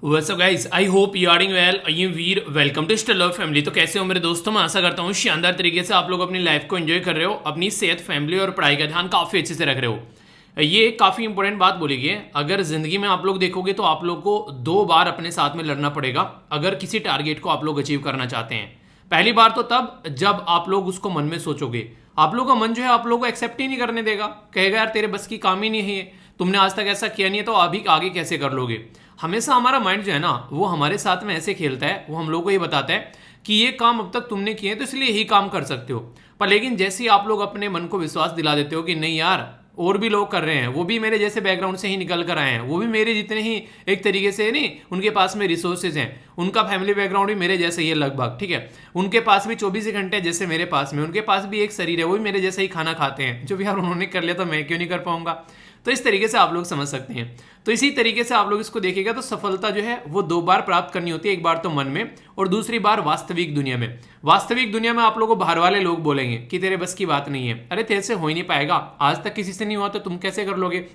What's up guys, I hope you are doing well. I am Veer, welcome to still love family. तो कैसे हो मेरे दोस्तों? मैं आशा करता हूँ शानदार तरीके से आप लोग अपनी लाइफ को एंजॉय कर रहे हो, अपनी सेहत, फैमिली और पढ़ाई का ध्यान काफ़ी अच्छे से रख रहे हो। ये काफ़ी इंपॉर्टेंट बात बोली गई है। अगर ज़िंदगी में आप लोग देखोगे तो आप लोग को 2 बार अपने साथ में लड़ना पड़ेगा अगर किसी टारगेट को आप लोग अचीव करना चाहते हैं। पहली बार तो तब जब आप लोग उसको मन में सोचोगे। आप लोग का मन जो है आप लोग को एक्सेप्ट ही नहीं करने देगा, कहेगा यार तेरे बस की काम ही नहीं है, तुमने आज तक ऐसा किया नहीं है तो अभी आगे कैसे कर लोगे। हमेशा हमारा माइंड जो है ना वो हमारे साथ में ऐसे खेलता है, वो हम लोग को ये बताता है कि ये काम अब तक तुमने किए तो इसलिए यही काम कर सकते हो। पर लेकिन जैसे ही आप लोग अपने मन को विश्वास दिला देते हो कि नहीं यार और भी लोग कर रहे हैं, वो भी मेरे जैसे बैकग्राउंड से ही निकल कर आए हैं, वो भी मेरे जितने ही एक तरीके से नहीं, उनके पास में रिसोर्सेज हैं, उनका फैमिली बैकग्राउंड भी मेरे जैसे ही है लगभग, ठीक है, उनके पास भी 24 घंटे जैसे मेरे पास में, उनके पास भी एक शरीर है, वो भी मेरे जैसे ही खाना खाते हैं, जो भी यार उन्होंने कर लिया तो मैं क्यों नहीं कर पाऊंगा। तो इस तरीके से आप लोग समझ सकते हैं। तो इसी तरीके से आप लोग इसको देखेगा तो सफलता जो है वो 2 बार प्राप्त करनी होती है, एक बार तो मन में और दूसरी बार वास्तविक दुनिया में। वास्तविक दुनिया में आप लोगों को बाहर वाले लोग बोलेंगे कि तेरे बस की बात नहीं है, अरे तेरे से हो ही नहीं पाएगा, आज तक किसी से नहीं हुआ तो तुम कैसे कर लोगे।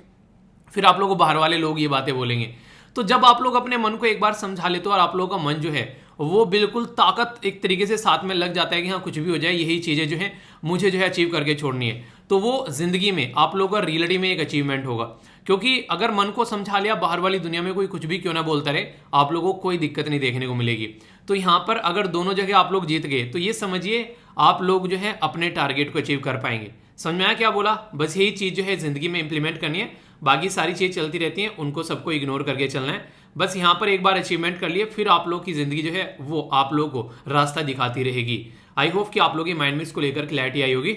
फिर आप लोगों को बाहर वाले लोग ये बातें बोलेंगे। तो जब आप लोग अपने मन को एक बार समझा लेते हो और आप लोगों का मन जो है वो बिल्कुल ताकत एक तरीके से साथ में लग जाता है कि हाँ कुछ भी हो जाए यही चीज़ें जो है मुझे जो है अचीव करके छोड़नी है, तो वो जिंदगी में आप लोगों का रियलिटी में एक अचीवमेंट होगा। क्योंकि अगर मन को समझा लिया, बाहर वाली दुनिया में कोई कुछ भी क्यों ना बोलता रहे, आप लोगों को कोई दिक्कत नहीं देखने को मिलेगी। तो यहाँ पर अगर दोनों जगह आप लोग जीत गए तो ये समझिए आप लोग जो है अपने टारगेट को अचीव कर पाएंगे। समझ में आया क्या बोला? बस यही चीज़ जो है जिंदगी में इंप्लीमेंट करनी है, बाकी सारी चीज़ चलती रहती हैं, उनको सबको इग्नोर करके चलना है। बस यहाँ पर एक बार अचीवमेंट कर लिए, फिर आप लोग की ज़िंदगी जो है वो आप लोगों को रास्ता दिखाती रहेगी। आई होप कि आप लोगों के माइंड में इसको लेकर क्लैरिटी आई होगी।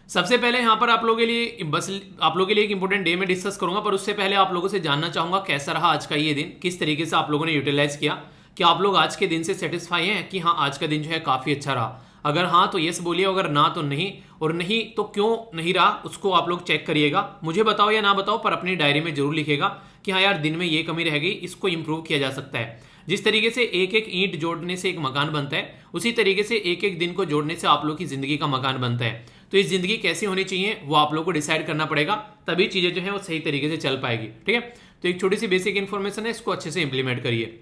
सबसे पहले यहाँ पर आप लोगों के लिए बस आप लोगों के लिए एक इंपॉर्टेंट डे में डिस्कस करूंगा, पर उससे पहले आप लोगों से जानना चाहूंगा कैसा रहा आज का ये दिन, किस तरीके से आप लोगों ने यूटिलाइज किया। क्या आप लोग आज के दिन से सेटिस्फाई हैं कि हाँ आज का दिन जो है काफ़ी अच्छा रहा? अगर हाँ तो यस बोलिए, अगर ना तो नहीं, और नहीं तो क्यों नहीं रहा उसको आप लोग चेक करिएगा। मुझे बताओ या ना बताओ पर अपनी डायरी में जरूर लिखेगा कि हाँ यार दिन में ये कमी रह गई, इसको इंप्रूव किया जा सकता है। जिस तरीके से एक एक ईंट जोड़ने से एक मकान बनता है, उसी तरीके से एक एक दिन को जोड़ने से आप लोग की जिंदगी का मकान बनता है। तो इस जिंदगी कैसी होनी चाहिए वो आप लोग को डिसाइड करना पड़ेगा, तभी चीजें जो है वो सही तरीके से चल पाएगी। ठीक है, तो एक छोटी सी बेसिक इन्फॉर्मेशन है, इसको अच्छे से इंप्लीमेंट करिए।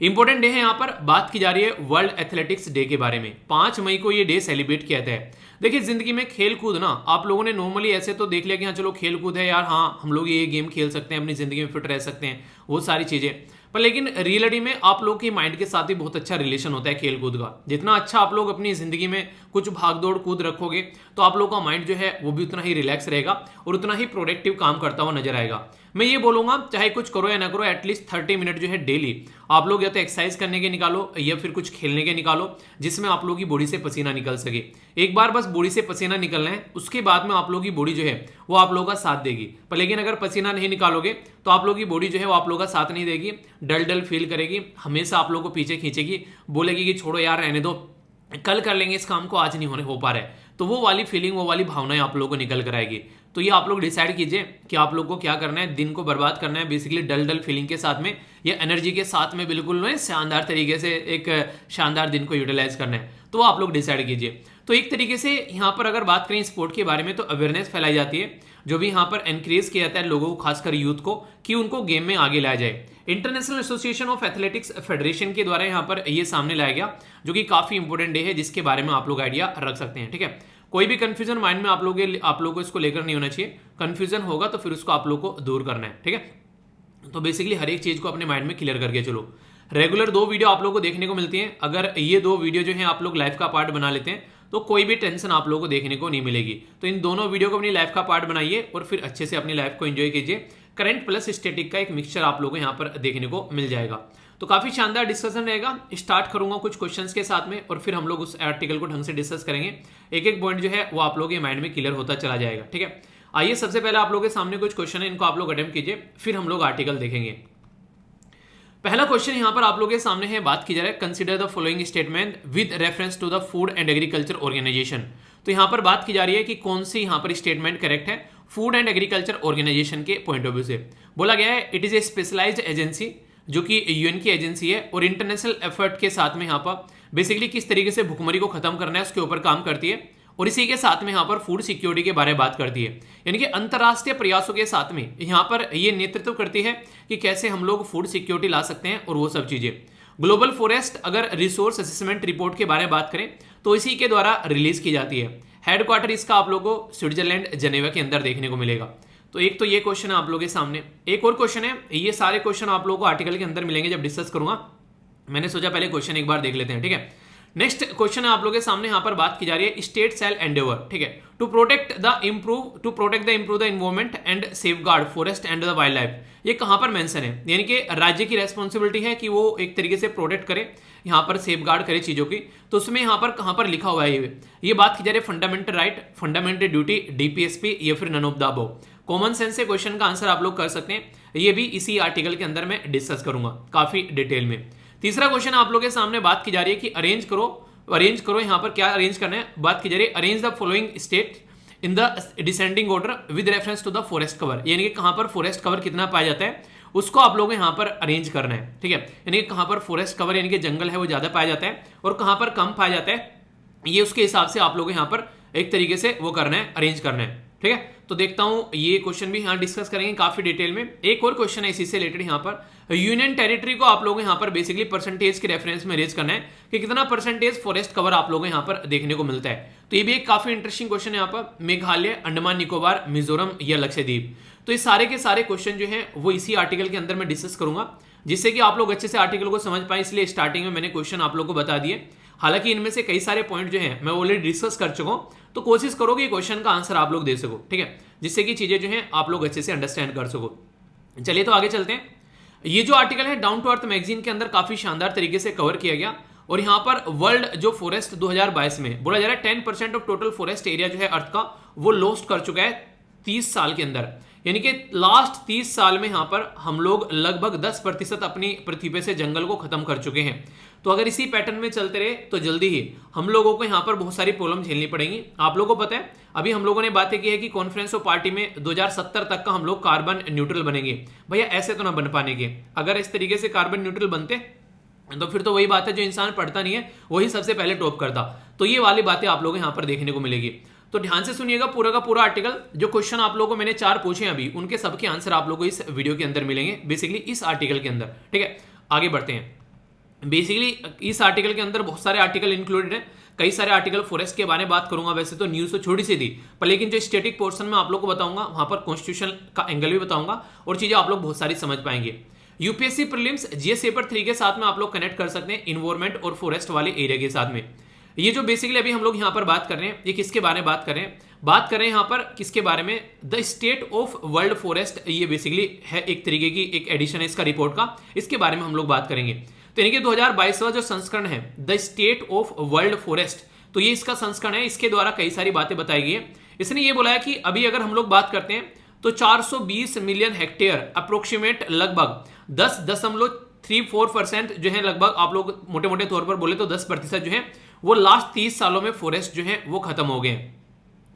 इंपॉर्टेंट डे है, यहाँ पर बात की जा रही है वर्ल्ड एथलेटिक्स डे के बारे में। 5 मई को ये डे सेलिब्रेट किया जाता है। देखिए जिंदगी में खेल कूद ना आप लोगों ने नॉर्मली ऐसे तो देख लिया कि हाँ चलो खेल कूद है यार, हाँ हम लोग ये गेम खेल सकते हैं, अपनी जिंदगी में फिट रह सकते हैं, वो सारी चीजें। पर लेकिन रियलिटी में आप लोग के माइंड के साथ ही बहुत अच्छा रिलेशन होता है खेल कूद का। जितना अच्छा आप लोग अपनी जिंदगी में कुछ भाग दौड़ कूद रखोगे तो आप लोग का माइंड जो है वो भी उतना ही रिलैक्स रहेगा और उतना ही प्रोडक्टिव काम करता हुआ नजर आएगा। मैं ये बोलूंगा चाहे कुछ करो या ना करो, एटलीस्ट 30 मिनट जो है डेली आप लोग या तो एक्सरसाइज करने के निकालो या फिर कुछ खेलने के निकालो, जिसमें आप लोगों की बॉडी से पसीना निकल सके। एक बार बस बॉडी से पसीना निकलना है, उसके बाद में आप लोगों की बॉडी जो है वो आप लोगों का साथ देगी। पर लेकिन अगर पसीना नहीं निकालोगे तो आप लोगों की बॉडी जो है वो आप लोगों का साथ नहीं देगी, डल डल फील करेगी, हमेशा आप लोगों को पीछे खींचेगी, बोलेगी कि छोड़ो यार रहने दो, कल कर लेंगे इस काम को, आज नहीं होने हो पा रहा है। तो वो वाली फीलिंग, वो वाली भावनाएं आप लोगों को निकल कर आएगी। तो ये आप लोग डिसाइड कीजिए कि आप लोग को क्या करना है, दिन को बर्बाद करना है बेसिकली डल डल फीलिंग के साथ में या एनर्जी के साथ में, बिल्कुल में शानदार तरीके से एक शानदार दिन को यूटिलाइज करना है, तो आप लोग डिसाइड कीजिए। तो एक तरीके से यहाँ पर अगर बात करें स्पोर्ट के बारे में तो अवेयरनेस फैलाई जाती है, जो भी यहाँ पर एनकरेज किया जाता है लोगों को, खासकर यूथ को, कि उनको गेम में आगे लाया जाए। International association of athletics federation के द्वारा यहाँ पर ये सामने लाया गया, जो कि काफी इंपॉर्टेंट डे है, जिसके बारे में आप लोग आइडिया रख सकते हैं। ठीक है, कोई भी कंफ्यूजन माइंड में आप लोगों को इसको लेकर नहीं होना चाहिए। कंफ्यूजन होगा तो फिर उसको आप लोग को दूर करना है। ठीक है, तो बेसिकली हर एक चीज को अपने माइंड में क्लियर करके चलो। रेगुलर 2 वीडियो आप लोगों को देखने को मिलती हैं, अगर ये 2 वीडियो जो है आप लोग लाइफ का पार्ट बना लेते हैं तो कोई भी टेंशन आप लोगों को देखने को नहीं मिलेगी। तो इन दोनों वीडियो को अपनी लाइफ का पार्ट बनाइए और फिर अच्छे से अपनी लाइफ को एंजॉय कीजिए। करंट प्लस स्टैटिक का एक मिक्सचर आप लोगों को यहाँ पर देखने को मिल जाएगा। तो काफी शानदार डिस्कशन रहेगा। स्टार्ट करूंगा कुछ क्वेश्चंस के साथ में और फिर हम लोग उस आर्टिकल को ढंग से डिस्कस करेंगे। एक एक पॉइंट जो है वो आप लोगों के माइंड में क्लियर होता चला जाएगा। ठीक है, आइए सबसे पहले आप लोगों के सामने कुछ क्वेश्चन है, इनको आप लोग अटेम्प्ट कीजिए, फिर हम लोग आर्टिकल देखेंगे। पहला क्वेश्चन यहां पर आप लोगों के सामने है, बात की जा रही है consider the following statement with reference to the Food and Agriculture Organization. तो यहां पर बात की जा रही है कि कौन सी यहां पर स्टेटमेंट करेक्ट है फूड एंड एग्रीकल्चर ऑर्गेनाइजेशन के पॉइंट ऑफ व्यू से। बोला गया है it is a specialised agency, जो कि यूएन की एजेंसी है और इंटरनेशनल एफर्ट के साथ में यहाँ पर बेसिकली किस तरीके से भुखमरी को खत्म करना है उसके ऊपर काम करती है। और इसी के साथ में यहाँ पर फूड सिक्योरिटी के बारे में बात करती है, यानी कि अंतर्राष्ट्रीय प्रयासों के साथ में यहाँ पर ये नेतृत्व करती है कि कैसे हम लोग फूड सिक्योरिटी ला सकते हैं और वो सब चीजें। ग्लोबल फॉरेस्ट अगर रिसोर्स असेसमेंट रिपोर्ट के बारे में बात करें तो इसी के द्वारा रिलीज की जाती है। हेडक्वार्टर इसका आप लोगों को स्विट्जरलैंड जेनेवा के अंदर देखने को मिलेगा। तो एक तो ये क्वेश्चन है आप लोगों के सामने। एक और क्वेश्चन है, ये सारे क्वेश्चन आप लोगों को आर्टिकल के अंदर मिलेंगे जब डिस्कस करूंगा, मैंने सोचा पहले क्वेश्चन एक बार देख लेते हैं, ठीक है। नेक्स्ट क्वेश्चन है आप लोगों के सामने, यहाँ पर बात की जा रही है स्टेट शैल एंडेवर, ठीक है, to protect the improve the environment and safeguard forest and the wildlife. ये कहाँ पर मेंशन है, यानी कि राज्य की रेस्पॉन्सिबिलिटी है कि वो एक तरीके से प्रोटेक्ट करे, यहाँ पर सेफगार्ड करे चीजों की। तो उसमें यहाँ पर कहाँ पर लिखा हुआ है, ये बात की जा रही है fundamental right, fundamental duty, DPSP या फिर none of the above. Common sense से क्वेश्चन का आंसर आप लोग कर सकते हैं, ये भी इसी आर्टिकल के अंदर मैं डिस्कस करूंगा काफी डिटेल में। तीसरा क्वेश्चन आप लोगों के सामने बात की जा रही है कि अरेंज करो, यहाँ पर क्या अरेंज करना है, बात की जा रही है arrange the following state in the descending order with reference to the forest cover, यानी कि कहाँ पर फॉरेस्ट कवर कितना पाया जाता है उसको आप लोगों को यहाँ पर अरेंज करना है, ठीक है। यानी कि कहाँ पर फॉरेस्ट कवर यानी कि जंगल है वो ज्यादा पाया जाता है और कहाँ पर कम पाया जाता है, ये उसके हिसाब से आप लोग यहाँ पर एक तरीके से वो करना है, अरेंज करना है, ठीक है। तो देखता हूं ये क्वेश्चन भी यहाँ डिस्कस करेंगे काफी डिटेल में। एक और क्वेश्चन है इसी से रिलेटेड, यहाँ पर यूनियन टेरिटरी को आप लोगों यहाँ पर बेसिकली परसेंटेज के रेफरेंस में रेज करना है कि कितना परसेंटेज फॉरेस्ट कवर आप लोगों यहाँ पर देखने को मिलता है। तो ये भी एक काफी इंटरेस्टिंग क्वेश्चन है यहाँ पर, मेघालय, अंडमान निकोबार, मिजोरम या लक्षद्वीप। तो ये सारे के सारे क्वेश्चन जो है वो इसी आर्टिकल के अंदर मैं डिस्कस करूंगा, जिससे कि आप लोग अच्छे से आर्टिकल को समझ पाए, इसलिए स्टार्टिंग में मैंने क्वेश्चन आप लोग को बता दिए। हालांकि इनमें से कई सारे पॉइंट जो है मैं ऑलरेडी डिस्कस कर चुका हूं, तो कोशिश करो कि क्वेश्चन का आंसर आप लोग दे सको, ठीक है, जिससे कि चीजें जो है आप लोग अच्छे से अंडरस्टैंड कर सको। चलिए तो आगे चलते हैं। ये जो आर्टिकल है डाउन टू अर्थ मैगजीन के अंदर काफी शानदार तरीके से कवर किया गया, और यहाँ पर वर्ल्ड जो फॉरेस्ट 2022 में बोला जा रहा है 10% ऑफ टोटल फॉरेस्ट एरिया जो है अर्थ का वो लॉस्ट कर चुका है 30 साल के अंदर, यानी कि लास्ट 30 साल में यहाँ पर हम लोग लगभग 10% अपनी पृथ्वी पे से जंगल को खत्म कर चुके हैं। तो अगर इसी पैटर्न में चलते रहे तो जल्दी ही हम लोगों को यहाँ पर बहुत सारी प्रॉब्लम झेलनी पड़ेंगी। आप लोगों को पता है अभी हम लोगों ने बातें की है कि कॉन्फ्रेंस ऑफ पार्टी में 2070 तक का हम लोग कार्बन न्यूट्रल बनेंगे। भैया ऐसे तो ना बन पाएंगे, अगर इस तरीके से कार्बन न्यूट्रल बनते तो फिर तो वही बात है, जो इंसान पढ़ता नहीं है वही सबसे पहले टॉप करता। तो ये वाली बातें आप लोग यहाँ पर देखने को मिलेगी। तो ध्यान से सुनिएगा पूरा का पूरा आर्टिकल। जो क्वेश्चन आप लोगों को मैंने 4 पूछे अभी, उनके सबके आंसर आप लोगों को इस वीडियो के अंदर मिलेंगे, बेसिकली इस आर्टिकल के अंदर, ठीक है। आगे बढ़ते हैं। बेसिकली इस आर्टिकल के अंदर बहुत सारे आर्टिकल इंक्लूडेड हैं, कई सारे आर्टिकल फॉरेस्ट के बारे में बात करूंगा। वैसे तो न्यूज तो छोटी सी थी, पर लेकिन जो स्टैटिक पोर्शन में आप लोग को बताऊंगा वहां पर कॉन्स्टिट्यूशन का एंगल भी बताऊंगा और चीजें आप लोग बहुत सारी समझ पाएंगे। यूपीएससी प्रीलिम्स जीएस पेपर 3 के साथ में आप लोग कनेक्ट कर सकते हैं इन्वायरमेंट और फॉरेस्ट वाले एरिया के साथ में। ये जो बेसिकली अभी हम लोग यहाँ पर बात कर रहे हैं, ये किसके बारे में बात कर रहे हैं, बात करें यहाँ पर किसके बारे में, the state of world forest. ये बेसिकली है एक तरीके की एक एडिशन है इसका रिपोर्ट का, इसके बारे में हम लोग बात करेंगे। तो यानी कि 2022वां जो संस्करण है the state of world forest, तो ये इसका संस्करण है, इसके द्वारा कई सारी बातें बताई गई है। इसने ये बोला है कि अभी अगर हम लोग बात करते हैं तो 420 मिलियन हेक्टेयर अप्रोक्सीमेट लगभग 10.34% जो है, लगभग आप लोग मोटे मोटे तौर पर बोले तो 10% जो है वो लास्ट 30 सालों में फॉरेस्ट जो है वो खत्म हो गए।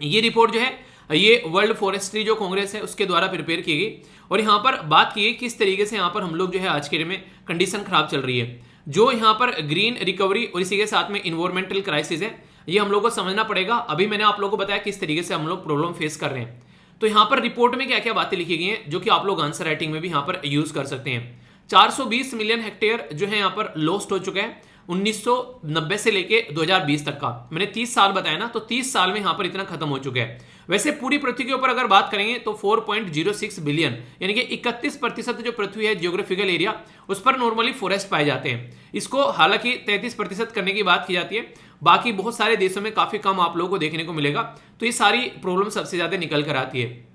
ये रिपोर्ट जो है ये वर्ल्ड फॉरेस्ट्री जो कांग्रेस है उसके द्वारा प्रिपेयर की गई, और यहाँ पर बात की किस तरीके से यहाँ पर हम लोग जो है आज के डेट में कंडीशन खराब चल रही है। जो यहाँ पर ग्रीन रिकवरी और इसी के साथ में इन्वायरमेंटल क्राइसिस है, ये हम लोग को समझना पड़ेगा। अभी मैंने आप लोगों को बताया किस तरीके से हम लोग प्रॉब्लम फेस कर रहे हैं। तो यहाँ पर रिपोर्ट में क्या क्या बातें लिखी गई हैं जो कि आप लोग आंसर राइटिंग में भी यहाँ पर यूज कर सकते हैं। 420 मिलियन हेक्टेयर जो है यहाँ पर लॉस्ट हो चुका है 1990 से लेके 2020 तक का। मैंने 30 साल बताया ना, तो 30 साल में यहाँ पर इतना खत्म हो चुका है। वैसे पूरी पृथ्वी के ऊपर अगर बात करेंगे तो 4.06 बिलियन यानी कि 31% जो पृथ्वी है जियोग्राफिकल एरिया, उस पर नॉर्मली फॉरेस्ट पाए जाते हैं। इसको हालांकि 33% करने की बात की जाती है, बाकी बहुत सारे देशों में काफी कम आप लोगों को देखने को मिलेगा। तो ये सारी प्रॉब्लम सबसे ज्यादा निकल कर आती है।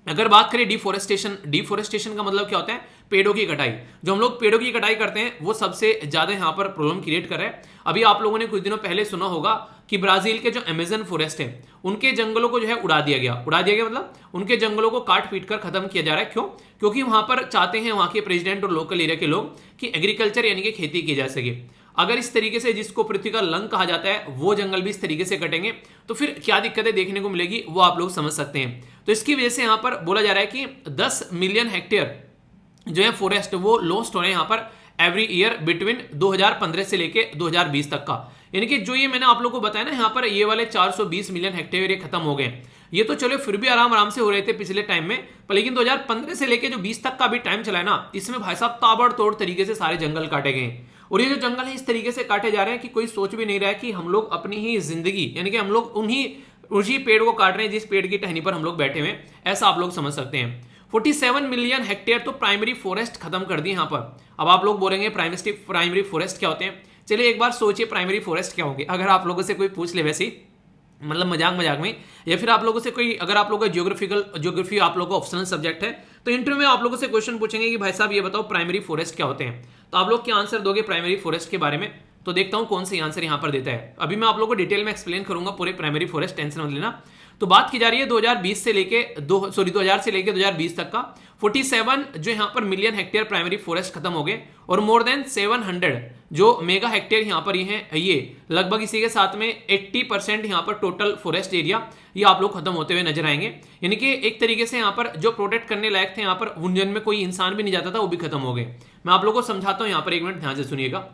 अगर बात करें डिफोरेस्टेशन का मतलब क्या होता है, पेड़ों की कटाई। जो हम लोग पेड़ों की कटाई करते हैं वो सबसे ज्यादा यहाँ पर प्रॉब्लम क्रिएट कर रहा है। अभी आप लोगों ने कुछ दिनों पहले सुना होगा कि ब्राजील के जो अमेजन फॉरेस्ट है उनके जंगलों को जो है उड़ा दिया गया मतलब उनके जंगलों को काट पीट कर खत्म किया जा रहा है। क्यों? क्योंकि वहां पर चाहते हैं वहां के प्रेसिडेंट और लोकल एरिया के लोग कि एग्रीकल्चर यानी कि खेती की जा सके। अगर इस तरीके से जिसको पृथ्वी का लंग कहा जाता है वो जंगल भी इस तरीके से कटेंगे तो फिर क्या दिक्कतें देखने को मिलेगी वो आप लोग समझ सकते हैं। तो इसकी वजह से यहाँ पर बोला जा रहा है कि 10 मिलियन हेक्टेयर जो है फॉरेस्ट वो लॉस्ट हो रहे हैं यहाँ पर एवरी ईयर बिटवीन 2015 से लेके 2020 तक का। यानी कि जो ये मैंने आप लोगों को बताया ना यहाँ पर ये वाले 420 मिलियन हेक्टेयर ये खत्म हो गए। ये तो चलो फिर भी आराम आराम से हो रहे थे पिछले टाइम में, पर लेकिन 2015 से लेके जो 20 तक का भी टाइम चला है ना, इसमें भाई साहब ताबड़तोड़ तरीके से सारे जंगल काटे गए। और ये जो जंगल है इस तरीके से काटे जा रहे हैं कि कोई सोच भी नहीं रहा है कि हम लोग अपनी ही जिंदगी, यानी कि हम लोग उसी पेड़ को काट रहे हैं जिस पेड़ की टहनी पर हम लोग बैठे हुए हैं, ऐसा आप लोग समझ सकते हैं। 47 मिलियन हेक्टेयर तो प्राइमरी फॉरेस्ट खत्म कर दी यहाँ पर। अब आप लोग बोलेंगे प्राइमरी फॉरेस्ट क्या होते हैं? चलिए एक बार सोचिए प्राइमरी फॉरेस्ट क्या होंगे। अगर आप लोगों से कोई पूछ ले वैसे ही, मतलब मजाक में, या फिर आप लोगों से कोई, अगर आप लोगों का ज्योग्राफी आप लोगों का ऑप्शनल सब्जेक्ट है, तो इंटरव्यू में आप लोगों से क्वेश्चन पूछेंगे कि भाई साहब ये बताओ प्राइमरी फॉरेस्ट क्या होते हैं, तो आप लोग क्या आंसर दोगे प्राइमरी फॉरेस्ट के बारे में? तो देखता हूं कौन सी आंसर यहां पर देता है। अभी मैं आप लोगों को डिटेल में एक्सप्लेन करूंगा पूरे प्राइमरी फॉरेस्ट, टेंशन मत लेना। तो बात की जा रही है 2000 से लेके 2020 तक का 47 जो यहां पर मिलियन हेक्टेयर प्राइमरी फॉरेस्ट खत्म हो गए, और मोर देन 700 जो मेगा हेक्टेयर यहां पर ये लगभग इसी के साथ में 80% यहां पर टोटल फॉरेस्ट एरिया ये आप लोग खत्म होते हुए नजर आएंगे। यानी कि एक तरीके से यहां पर जो प्रोटेक्ट करने लायक थे, यहां पर उन में कोई इंसान भी नहीं जाता था, वो भी खत्म हो गए। मैं आप लोगों को समझाता हूं, यहां पर एक मिनट ध्यान से सुनिएगा।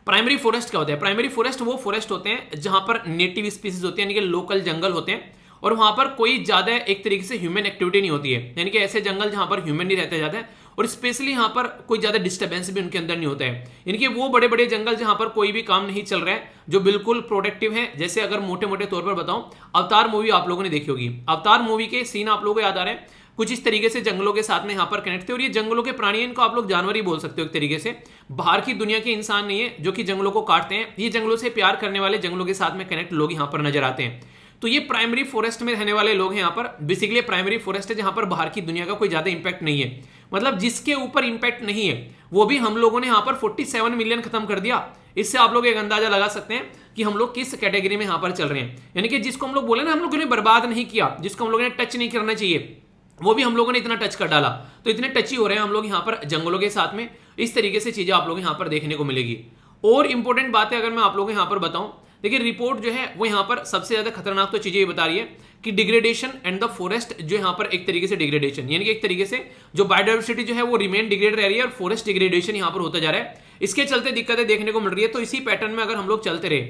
प्राइमरी फॉरेस्ट क्या होता है? प्राइमरी फॉरेस्ट वो फॉरेस्ट होते हैं जहां पर नेटिव स्पीसीज होती है, यानी कि लोकल जंगल होते हैं, और वहां पर कोई ज्यादा एक तरीके से ह्यूमन एक्टिविटी नहीं होती है, यानी कि ऐसे जंगल जहां पर ह्यूमन नहीं रहते जाते हैं, और स्पेशली यहां पर कोई ज्यादा डिस्टर्बेंस भी उनके अंदर नहीं होता है। यानी कि वो बड़े बड़े जंगल जहां पर कोई भी काम नहीं चल रहा है, जो बिल्कुल प्रोटेक्टिव है। जैसे अगर मोटे मोटे तौर पर बताऊं, अवतार मूवी आप लोगों ने देखी होगी, अवतार मूवी के सीन आप लोगों को याद आ रहे हैं, कुछ इस तरीके से जंगलों के साथ में यहां पर कनेक्ट थे, और ये जंगलों के प्राणी, इनको आप लोग जानवर ही बोल सकते हो एक तरीके से। बाहर की दुनिया के इंसान नहीं है जो कि जंगलों को काटते हैं, ये जंगलों से प्यार करने वाले, जंगलों के साथ में कनेक्ट लोग यहां पर नजर आते हैं। तो ये प्राइमरी फॉरेस्ट में रहने वाले लोग हैं यहां पर। बेसिकली प्राइमरी फॉरेस्ट है जहां पर बाहर की दुनिया का कोई ज्यादा इंपैक्ट नहीं है, मतलब जिसके ऊपर इंपैक्ट नहीं है, वो भी हम लोगों ने यहां पर 47 मिलियन खत्म कर दिया। इससे आप लोग एक अंदाजा लगा सकते हैं कि हम लोग किस कैटेगरी में यहां पर चल रहे हैं। यानी कि जिसको हम लोग बोले ना, हम लोगों ने बर्बाद नहीं किया, जिसको हम लोगों ने टच नहीं करना चाहिए, वो भी हम लोगों ने इतना टच कर डाला। तो इतने टची हो रहे हैं हम लोग यहाँ पर जंगलों के साथ में। इस तरीके से चीजें आप लोग यहाँ पर देखने को मिलेगी। और इंपॉर्टेंट बात है अगर मैं आप लोगों को यहाँ पर बताऊं, देखिए रिपोर्ट जो है वो यहाँ पर सबसे ज्यादा खतरनाक तो चीजें ये बता रही है कि डिग्रेडेशन एंड द फॉरेस्ट, जो यहाँ पर एक तरीके से डिग्रेडेशन, यानी कि एक तरीके से जो बायोडाइवर्सिटी जो है वो रिमेन डिग्रेड रह रही है, और फॉरेस्ट डिग्रेडेशन यहाँ पर होता जा रहा है। इसके चलते दिक्कतें देखने को मिल रही है। तो इसी पैटर्न में अगर हम लोग चलते रहे,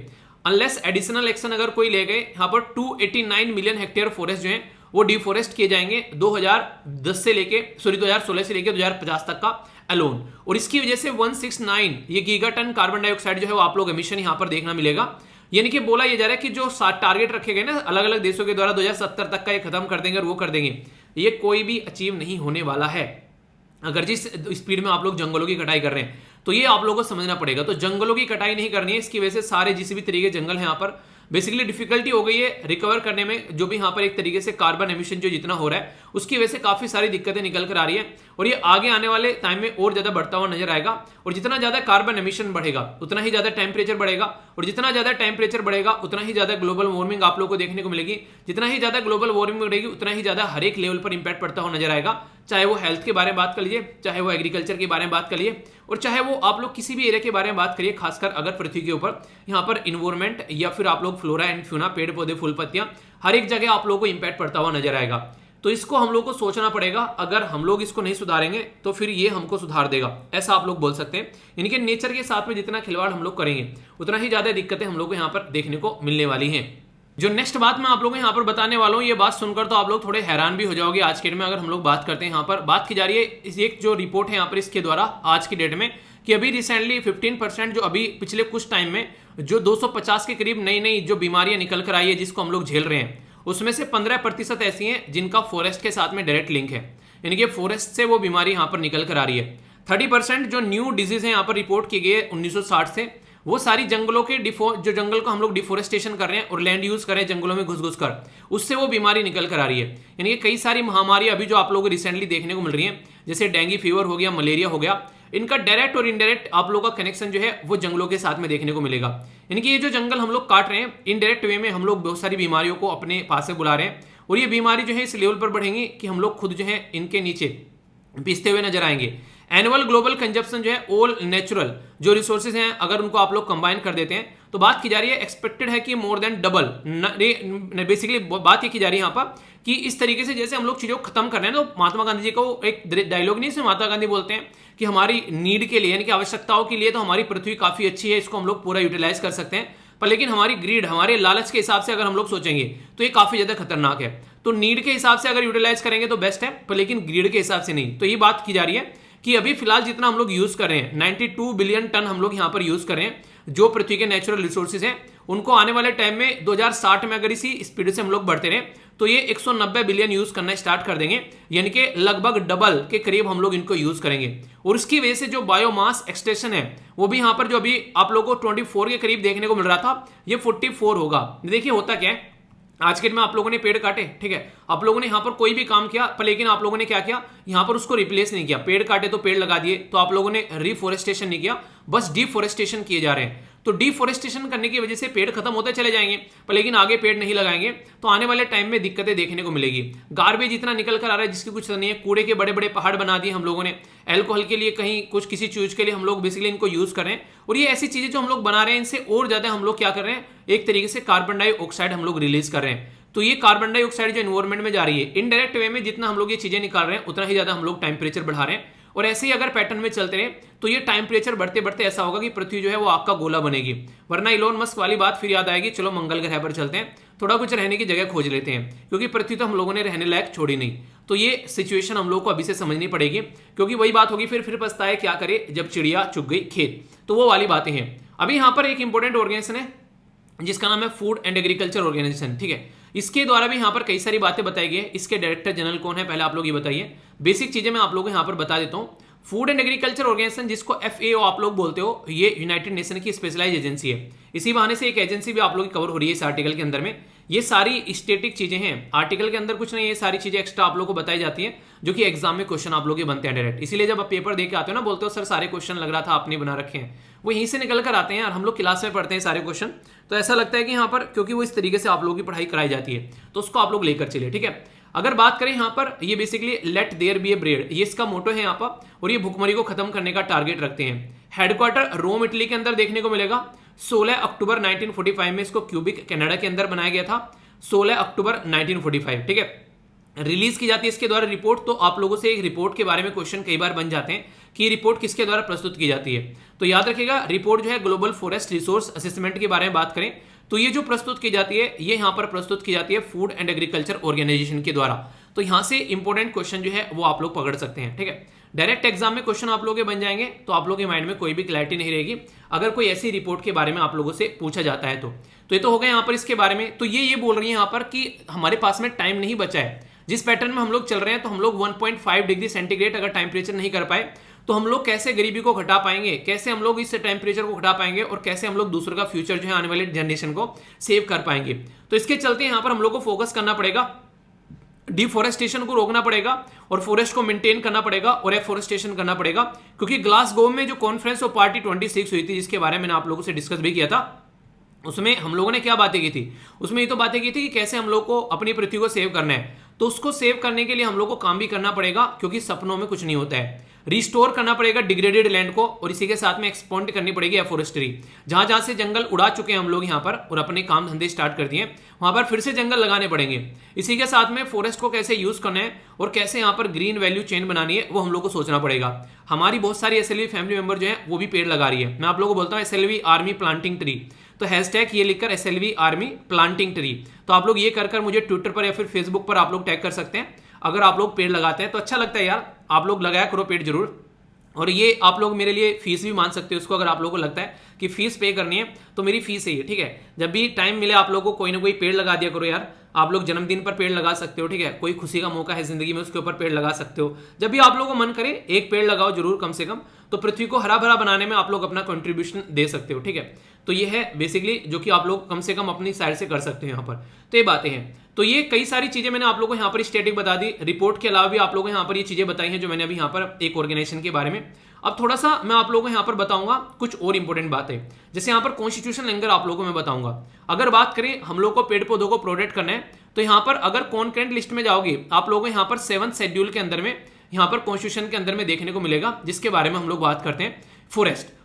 अनलेस एडिशनल एक्शन अगर कोई ले गए, यहाँ पर 289 मिलियन हेक्टेयर फॉरेस्ट जो है वो डिफॉरेस्ट किए जाएंगे 2016 से लेके 2050 तक का अलोन। और इसकी वजह से 169 ये गीगाटन कार्बन डाइऑक्साइड जो है वो आप लोग एमिशन यहां पर देखना मिलेगा। यानी कि बोला यह जा रहा है कि जो टारगेट रखे गए ना अलग अलग देशों के द्वारा 2070 तक का ये खत्म कर देंगे और वो कर देंगे, ये कोई भी अचीव नहीं होने वाला है। अगर जिस स्पीड में आप लोग जंगलों की कटाई कर रहे हैं, तो ये आप लोगों को समझना पड़ेगा। तो जंगलों की कटाई नहीं करनी है, इसकी वजह से सारे जिस भी तरीके जंगल हैं यहाँ पर बेसिकली डिफिकल्टी हो गई है रिकवर करने में। जो भी यहाँ पर एक तरीके से कार्बन एमिशन जो जितना हो रहा है उसकी वजह से काफी सारी दिक्कतें निकल कर आ रही है, और ये आगे आने वाले टाइम में और ज्यादा बढ़ता हुआ नजर आएगा। और जितना ज्यादा कार्बन एमिशन बढ़ेगा उतना ही ज्यादा टेम्परेचर बढ़ेगा, और जितना ज्यादा टेम्परेचर बढ़ेगा उतना ही ज्यादा ग्लोबल वार्मिंग आप लोग को देखने को मिलेगी। जितना ही ज्यादा ग्लोबल वार्मिंग बढ़ेगी उतना ही ज्यादा हर एक लेवल पर इंपैक्ट पड़ता हुआ नजर आएगा, चाहे वो हेल्थ के बारे में बात कर लीजिए, चाहे वो एग्रीकल्चर के बारे में बात करिए, और चाहे वो आप लोग किसी भी एरिया के बारे में बात करिए। खासकर अगर पृथ्वी के ऊपर यहाँ पर इन्वायरमेंट या फिर आप लोग फ्लोरा एंड फ्यूना, पेड़ पौधे फूल पत्तियां, हर एक जगह आप लोगों को इंपैक्ट पड़ता हुआ नजर आएगा। तो इसको हम लोग को सोचना पड़ेगा। अगर हम लोग इसको नहीं सुधारेंगे तो फिर ये हमको सुधार देगा, ऐसा आप लोग बोल सकते हैं। यानी कि नेचर के साथ में जितना खिलवाड़ हम लोग करेंगे उतना ही ज्यादा दिक्कतें हम लोग को यहाँ पर देखने को मिलने वाली हैं। जो नेक्स्ट बात मैं आप लोगों को यहाँ पर बताने वाला हूँ, ये बात सुनकर तो आप लोग थोड़े हैरान भी हो जाओगे। आज के डेट में अगर हम लोग बात करते हैं, यहाँ पर बात की जा रही है एक जो रिपोर्ट है यहाँ पर इसके द्वारा आज की डेट में, कि अभी रिसेंटली 15% जो अभी पिछले कुछ टाइम में जो 250 के करीब नई नई जो बीमारियां निकल कर आई है जिसको हम लोग झेल रहे हैं, उसमें से 15% ऐसी हैं जिनका फॉरेस्ट के साथ में डायरेक्ट लिंक है। यानी कि फॉरेस्ट से वो बीमारी यहाँ पर निकल कर आ रही है। 30% जो न्यू डिजीज है यहाँ पर रिपोर्ट की गई है 1960 से, वो सारी जंगलों के जो जंगल को हम लोग डिफोरेस्टेशन कर रहे हैं और लैंड यूज कर रहे हैं जंगलों में घुस कर, उससे वो बीमारी निकल कर आ रही है। यानी कि कई सारी महामारी अभी जो आप लोगों को रिसेंटली देखने को मिल रही है, जैसे डेंगू फीवर हो गया, मलेरिया हो गया, इनका डायरेक्ट और इनडायरेक्ट आप लोगों का कनेक्शन जो है वो जंगलों के साथ में देखने को मिलेगा। यानी कि ये जो जंगल हम लोग काट रहे हैं, इनडायरेक्ट वे में हम लोग बहुत सारी बीमारियों को अपने पास से बुला रहे हैं, और ये बीमारी जो है इस लेवल पर बढ़ेंगी कि हम लोग खुद जो है इनके नीचे पिसते हुए नजर आएंगे। एनुअल ग्लोबल कंजप्शन जो है ऑल नेचुरल जो रिसोर्सेज हैं अगर उनको आप लोग कंबाइन कर देते हैं तो बात की जा रही है एक्सपेक्टेड है कि मोर देन डबल। बेसिकली बात ये की जा रही है यहाँ पर कि इस तरीके से जैसे हम लोग चीजों को खत्म कर रहे हैं, तो महात्मा गांधी जी को एक डायलॉग नहीं, इसमें महात्मा गांधी बोलते हैं कि हमारी नीड के लिए यानी कि आवश्यकताओं के लिए तो हमारी पृथ्वी काफी अच्छी है, इसको हम लोग पूरा यूटिलाइज कर सकते हैं, पर लेकिन हमारी ग्रीड हमारे लालच के हिसाब से अगर हम लोग सोचेंगे तो ये काफी ज्यादा खतरनाक है। तो नीड के हिसाब से अगर यूटिलाइज करेंगे तो बेस्ट है, पर लेकिन ग्रीड के हिसाब से नहीं। तो ये बात की जा रही है कि अभी फिलहाल जितना हम लोग यूज कर रहे हैं 92 बिलियन टन हम लोग यहां पर यूज कर रहे हैं जो पृथ्वी के नेचुरल रिसोर्सेज हैं, उनको आने वाले टाइम में 2060 में अगर इसी स्पीड से हम लोग बढ़ते रहे तो ये 190 बिलियन यूज करना स्टार्ट कर देंगे, यानी कि लगभग डबल के करीब हम लोग इनको यूज करेंगे। और इसकी वजह से जो बायोमास एक्सटेंशन है वो भी यहां पर जो अभी आप लोगों को 24 के करीब देखने को मिल रहा था, ये 44 होगा। देखिए होता क्या है, आज के दिन में आप लोगों ने पेड़ काटे, ठीक है, आप लोगों ने यहां पर कोई भी काम किया, पर लेकिन आप लोगों ने क्या किया, यहां पर उसको रिप्लेस नहीं किया। पेड़ काटे तो पेड़ लगा दिए, तो आप लोगों ने रिफोरेस्टेशन नहीं किया, बस डिफोरेस्टेशन किए जा रहे हैं। तो डिफोरेस्टेशन करने की वजह से पेड़ खत्म होते चले जाएंगे, पर लेकिन आगे पेड़ नहीं लगाएंगे तो आने वाले टाइम में दिक्कतें देखने को मिलेगी। गार्बेज इतना निकल कर आ रहा है जिसकी कुछ नहीं है, कूड़े के बड़े बड़े पहाड़ बना दिए हम लोगों ने, अल्कोहल के लिए कहीं कुछ किसी चीज के लिए हम लोग बेसिकली इनको यूज कर रहे हैं। और ये ऐसी चीजें जो हम लोग बना रहे हैं इनसे और ज्यादा हम लोग क्या कर रहे हैं, एक तरीके से कार्बन डाइऑक्साइड हम लोग रिलीज कर रहे हैं। तो ये कार्बन डाइऑक्साइड जो एनवायरमेंट में जा रही है इनडायरेक्ट वे में जितना हम लोग ये चीजें निकाल रहे हैं उतना ही ज्यादा हम लोग टेम्परेचर बढ़ा रहे हैं। और ऐसे ही अगर पैटर्न में चलते रहे तो ये टेम्परेचर बढ़ते बढ़ते ऐसा होगा कि पृथ्वी जो है वो आग का गोला बनेगी। वरना इलोन मस्क वाली बात फिर याद आएगी, चलो मंगल ग्रह पर चलते हैं, थोड़ा कुछ रहने की जगह खोज लेते हैं, क्योंकि पृथ्वी तो हम लोगों ने रहने लायक छोड़ी नहीं। तो ये सिचुएशन हम लोग को अभी से समझनी पड़ेगी, क्योंकि वही बात होगी फिर पछताए क्या करे जब चिड़िया चुग गई खेत। तो वो वाली बातें हैं। अभी यहाँ पर एक इंपॉर्टेंट ऑर्गेनाइजेशन है जिसका नाम है फूड एंड एग्रीकल्चर ऑर्गेनाइजेशन, ठीक है। इसके द्वारा भी यहाँ पर कई सारी बातें बताई गई है। इसके डायरेक्टर जनरल कौन है पहले आप लोग ये बताइए। बेसिक चीजें मैं आप लोगों को यहाँ पर बता देता हूँ। फूड एंड एग्रीकल्चर ऑर्गेनाइजेशन जिसको FAO आप लोग बोलते हो, ये यूनाइटेड नेशन की स्पेशलाइज एजेंसी है। इसी बहाने से एक एजेंसी भी आप लोग की कवर हो रही है इस आर्टिकल के अंदर में। ये सारी स्टैटिक चीजें हैं, आर्टिकल के अंदर कुछ नहीं है, ये सारी चीजें एक्स्ट्रा आप लोग को बताई जाती हैं जो कि एग्जाम में क्वेश्चन आप लोग के बनते हैं डायरेक्ट। इसीलिए जब आप पेपर दे के आते हो ना, बोलते हो सर सारे क्वेश्चन लग रहा था आपने बना रखे हैं, वो यहीं से निकल कर आते हैं। और हम लोग क्लास में पढ़ते हैं सारे क्वेश्चन, तो ऐसा लगता है कि यहाँ पर क्योंकि वो इस तरीके से आप लोगों की पढ़ाई कराई जाती है तो उसको आप लोग लेकर चलिए, ठीक है। अगर बात करें यहाँ पर, ये basically let there be a bread, ये इसका मोटो है यहाँ पर, और ये भुखमरी को खत्म करने का टारगेट रखते हैं। हेडक्वार्टर रोम इटली के अंदर देखने को मिलेगा। 16 अक्टूबर 1945 में इसको क्यूबिक कनाडा के अंदर बनाया गया था, 16 अक्टूबर 1945, ठीक है। रिलीज की जाती है इसके द्वारा रिपोर्ट। तो आप लोगों से एक रिपोर्ट के बारे में क्वेश्चन कई बार बन जाते हैं कि रिपोर्ट किसके द्वारा प्रस्तुत की जाती है। तो याद रखिएगा, रिपोर्ट जो है ग्लोबल फॉरेस्ट रिसोर्स असेसमेंट के बारे में बात करें तो ये जो प्रस्तुत की जाती है ये यहाँ पर प्रस्तुत की जाती है फूड एंड एग्रीकल्चर ऑर्गेनाइजेशन के द्वारा। तो यहाँ से इंपॉर्टेंट क्वेश्चन जो है वो आप लोग पकड़ सकते हैं, ठीक है। डायरेक्ट एग्जाम में क्वेश्चन आप लोगों के बन जाएंगे, तो आप लोगों के माइंड में कोई भी क्लैरिटी नहीं रहेगी अगर कोई ऐसी रिपोर्ट के बारे में आप लोगों से पूछा जाता है। तो ये तो हो गया यहाँ पर इसके बारे में। तो ये बोल रही है यहाँ पर कि हमारे पास में टाइम नहीं बचा है, जिस पैटर्न में हम लोग चल रहे हैं तो हम लोग 1.5 डिग्री सेंटीग्रेड अगर टेम्परेचर नहीं कर पाए तो हम लोग कैसे गरीबी को घटा पाएंगे, कैसे हम लोग इस टेम्परेचर को घटा पाएंगे, और कैसे हम लोग दूसरों का फ्यूचर जो है आने वाले जनरेशन को सेव कर पाएंगे। तो इसके चलते यहाँ पर हम लोग को फोकस करना पड़ेगा, डिफोरेस्टेशन को रोकना पड़ेगा और फॉरेस्ट को मेंटेन करना पड़ेगा और एफोरेस्टेशन करना पड़ेगा। क्योंकि ग्लासगो में जो कॉन्फ्रेंस ऑफ पार्टी 26 हुई थी, जिसके बारे में मैंने आप लोगों से डिस्कस भी किया था, उसमें हम लोगों ने क्या बातें की थी, उसमें ये तो बातें की थी कि कैसे हम लोग को अपनी पृथ्वी को सेव करना है। तो उसको सेव करने के लिए हम लोग को काम भी करना पड़ेगा, क्योंकि सपनों में कुछ नहीं होता है। रिस्टोर करना पड़ेगा डिग्रेडेड लैंड को, और इसी के साथ में एक्सपोर्ट करनी पड़ेगी एफोरेस्ट्री। जहां जहां से जंगल उड़ा चुके हैं हम लोग यहाँ पर और अपने काम धंधे स्टार्ट कर दिए, वहां पर फिर से जंगल लगाने पड़ेंगे। इसी के साथ में फॉरेस्ट को कैसे यूज करना है और कैसे यहाँ पर ग्रीन वैल्यू चेन बनानी है वो हम लोग को सोचना पड़ेगा। हमारी बहुत सारी SLV फैमिली मेंबर जो है वो भी पेड़ लगा रही है। मैं आप लोगों को बोलता हूँ SLV आर्मी प्लांटिंग ट्री, तो हैशटैग ये लिखकर SLV आर्मी प्लांटिंग ट्री। तो आप लोग ये कर मुझे ट्विटर पर या फिर फेसबुक पर आप लोग टैग कर सकते हैं। अगर आप लोग पेड़ लगाते हैं तो अच्छा लगता है यार, आप लोग लगाया करो पेड़ जरूर। और ये आप लोग मेरे लिए फीस भी मान सकते हो उसको, अगर आप लोगों को लगता है कि फीस पे करनी है तो मेरी फीस है ये, ठीक है। जब भी टाइम मिले आप लोगों को कोई ना कोई पेड़ लगा दिया करो यार। आप लोग जन्मदिन पर पेड़ लगा सकते हो, ठीक है। कोई खुशी का मौका है जिंदगी में, उसके ऊपर पेड़ लगा सकते हो। जब भी आप लोगों को मन करे एक पेड़ लगाओ जरूर कम से कम, तो पृथ्वी को हरा भरा बनाने में आप लोग अपना कंट्रीब्यूशन दे सकते हो, ठीक है। तो ये है बेसिकली जो कि आप लोग कम से कम अपनी साइड से कर सकते हो यहाँ पर। तो ये बातें हैं। तो ये कई सारी चीजें मैंने आप लोगों को यहाँ पर स्टैटिक बता दी। रिपोर्ट के अलावा भी आप लोगों को यहाँ पर ये चीजें बताई हैं जो मैंने अभी यहाँ पर एक ऑर्गेनाइजेशन के बारे में। अब थोड़ा सा मैं आप लोगों को यहाँ पर बताऊंगा कुछ और इंपॉर्टेंट बातें, जैसे यहाँ पर कॉन्स्टिट्यूशन एंगर आप लोगों को मैं बताऊंगा। अगर बात करें हम लोग को पेड़ पौधों को प्रोटेक्ट करना है, तो यहाँ पर अगर कॉन्करेंट लिस्ट में जाओगे आप लोगों को यहाँ पर 7th शेड्यूल के अंदर में यहाँ पर कॉन्स्टिट्यूशन के अंदर में देखने को मिलेगा, जिसके बारे में हम लोग बात करते हैं।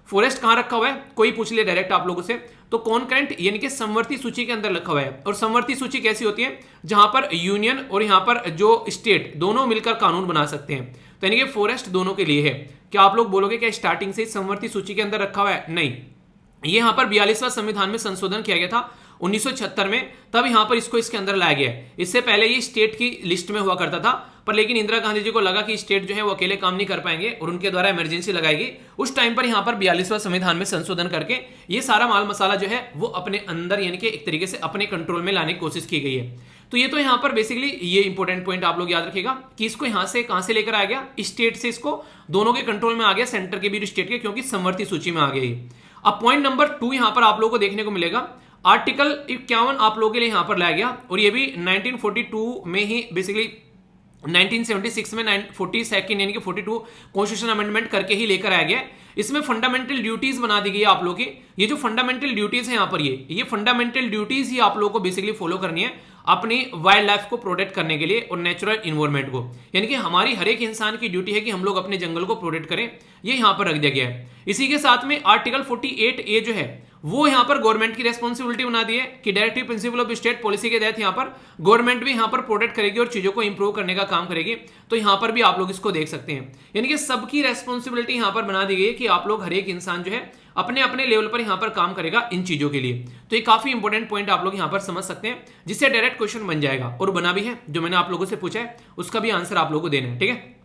फॉरेस्ट कहाँ रखा हुआ है, कोई पूछ ले डायरेक्ट आप लोगों से, तो कॉन्करेंट यानी कि समवर्ती सूची के अंदर रखा हुआ है। और समवर्ती सूची कैसी होती है, जहां पर यूनियन और यहां पर जो स्टेट दोनों मिलकर कानून बना सकते हैं। तो यानी कि फॉरेस्ट दोनों के लिए है। क्या आप लोग बोलोगे क्या स्टार्टिंग से समवर्ती सूची के अंदर रखा हुआ है? नहीं, ये यहां पर 42वां संविधान में संशोधन किया गया था 1976 में, तब यहां पर इसको इसके अंदर लाया गया है। इससे पहले ये स्टेट की लिस्ट में हुआ करता था, पर लेकिन इंदिरा गांधी जी को लगा कि स्टेट जो है वो अकेले काम नहीं कर पाएंगे और उनके द्वारा इमरजेंसी लगाएगी। उस टाइम पर यहां पर 42वां संविधान में संशोधन करके ये सारा माल मसाला जो है वो अपने अंदर यानी कि एक तरीके से अपने कंट्रोल में लाने की कोशिश की गई है। तो ये तो यहां पर बेसिकली ये इंपॉर्टेंट पॉइंट आप लोग याद रखिएगा कि इसको यहां से कहां से लेकर आ गया, स्टेट से इसको दोनों के कंट्रोल में आ गया, सेंटर के भी स्टेट के, क्योंकि समवर्ती सूची में आ गई। अब पॉइंट नंबर 2 यहां पर आप लोगों को देखने को मिलेगा, आर्टिकल 51 आप लोगों के लिए यहां पर लाया गया, और ये भी 1942 में ही बेसिकली 1976 में 42nd यानी कि 42 कॉन्स्टिट्यूशन अमेंडमेंट करके ही लेकर आया गया। इसमें फंडामेंटल ड्यूटीज बना दी गई है आप लोगों की। ये जो फंडामेंटल ड्यूटीज है यहाँ पर ये फंडामेंटल ड्यूटीज ही आप लोगों को बेसिकली फॉलो करनी है अपनी वाइल्ड लाइफ को प्रोटेक्ट करने के लिए और नेचुरल इन्वायरमेंट को। यानी कि हमारी हर एक इंसान की ड्यूटी है कि हम लोग अपने जंगल को प्रोटेक्ट करें, ये यहाँ पर रख दिया गया है। इसी के साथ में आर्टिकल 48A जो है वो यहाँ पर गवर्नमेंट की रेस्पॉन्सिबिलिटी बना दी है कि directive principle of state policy के तहत यहाँ पर गवर्नमेंट भी यहाँ पर प्रोटेक्ट करेगी और चीजों को इंप्रूव करने का काम करेगी। तो यहाँ पर भी आप लोग इसको देख सकते हैं, यानी कि सबकी रेस्पॉन्सिबिलिटी यहाँ पर बना दी गई है कि आप लोग हर एक इंसान जो है अपने अपने लेवल पर यहाँ पर काम करेगा इन चीजों के लिए। तो ये काफी इंपॉर्टेंट पॉइंट आप लोग यहाँ पर समझ सकते हैं, जिससे डायरेक्ट क्वेश्चन बन जाएगा, और बना भी है। जो मैंने आप लोगों से पूछा है उसका भी आंसर आप लोगों को देना है, ठीक है।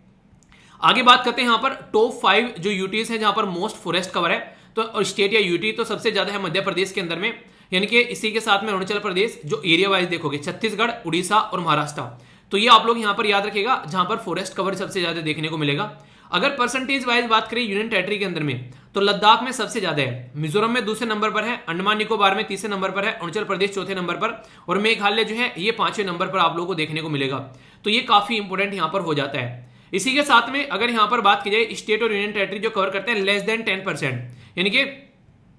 आगे बात करते हैं यहाँ पर टॉप 5 जो यूटीज है जहां पर मोस्ट फॉरेस्ट कवर है। तो स्टेट या यूटी तो सबसे ज्यादा है मध्य प्रदेश के अंदर में, यानी कि इसी के साथ में अरुणाचल प्रदेश, जो एरिया वाइज देखोगे छत्तीसगढ़, उड़ीसा और महाराष्ट्र। तो ये आप लोग यहाँ पर याद रखिएगा जहां पर फॉरेस्ट कवर सबसे ज्यादा देखने को मिलेगा। अगर परसेंटेज वाइज बात करें यूनियन टेरिटरी के अंदर में, तो लद्दाख में सबसे ज्यादा है, मिजोरम में दूसरे नंबर पर है, अंडमान निकोबार में तीसरे नंबर पर है, अरुणाचल प्रदेश चौथे नंबर पर, और मेघालय जो है ये 5वें नंबर पर आप लोगों को देखने को मिलेगा। तो ये काफी इंपॉर्टेंट यहाँ पर हो जाता है। इसी के साथ में अगर यहाँ पर बात की जाए स्टेट और यूनियन टेरिटरी जो कवर करते हैं लेस देन 10%, यानी कि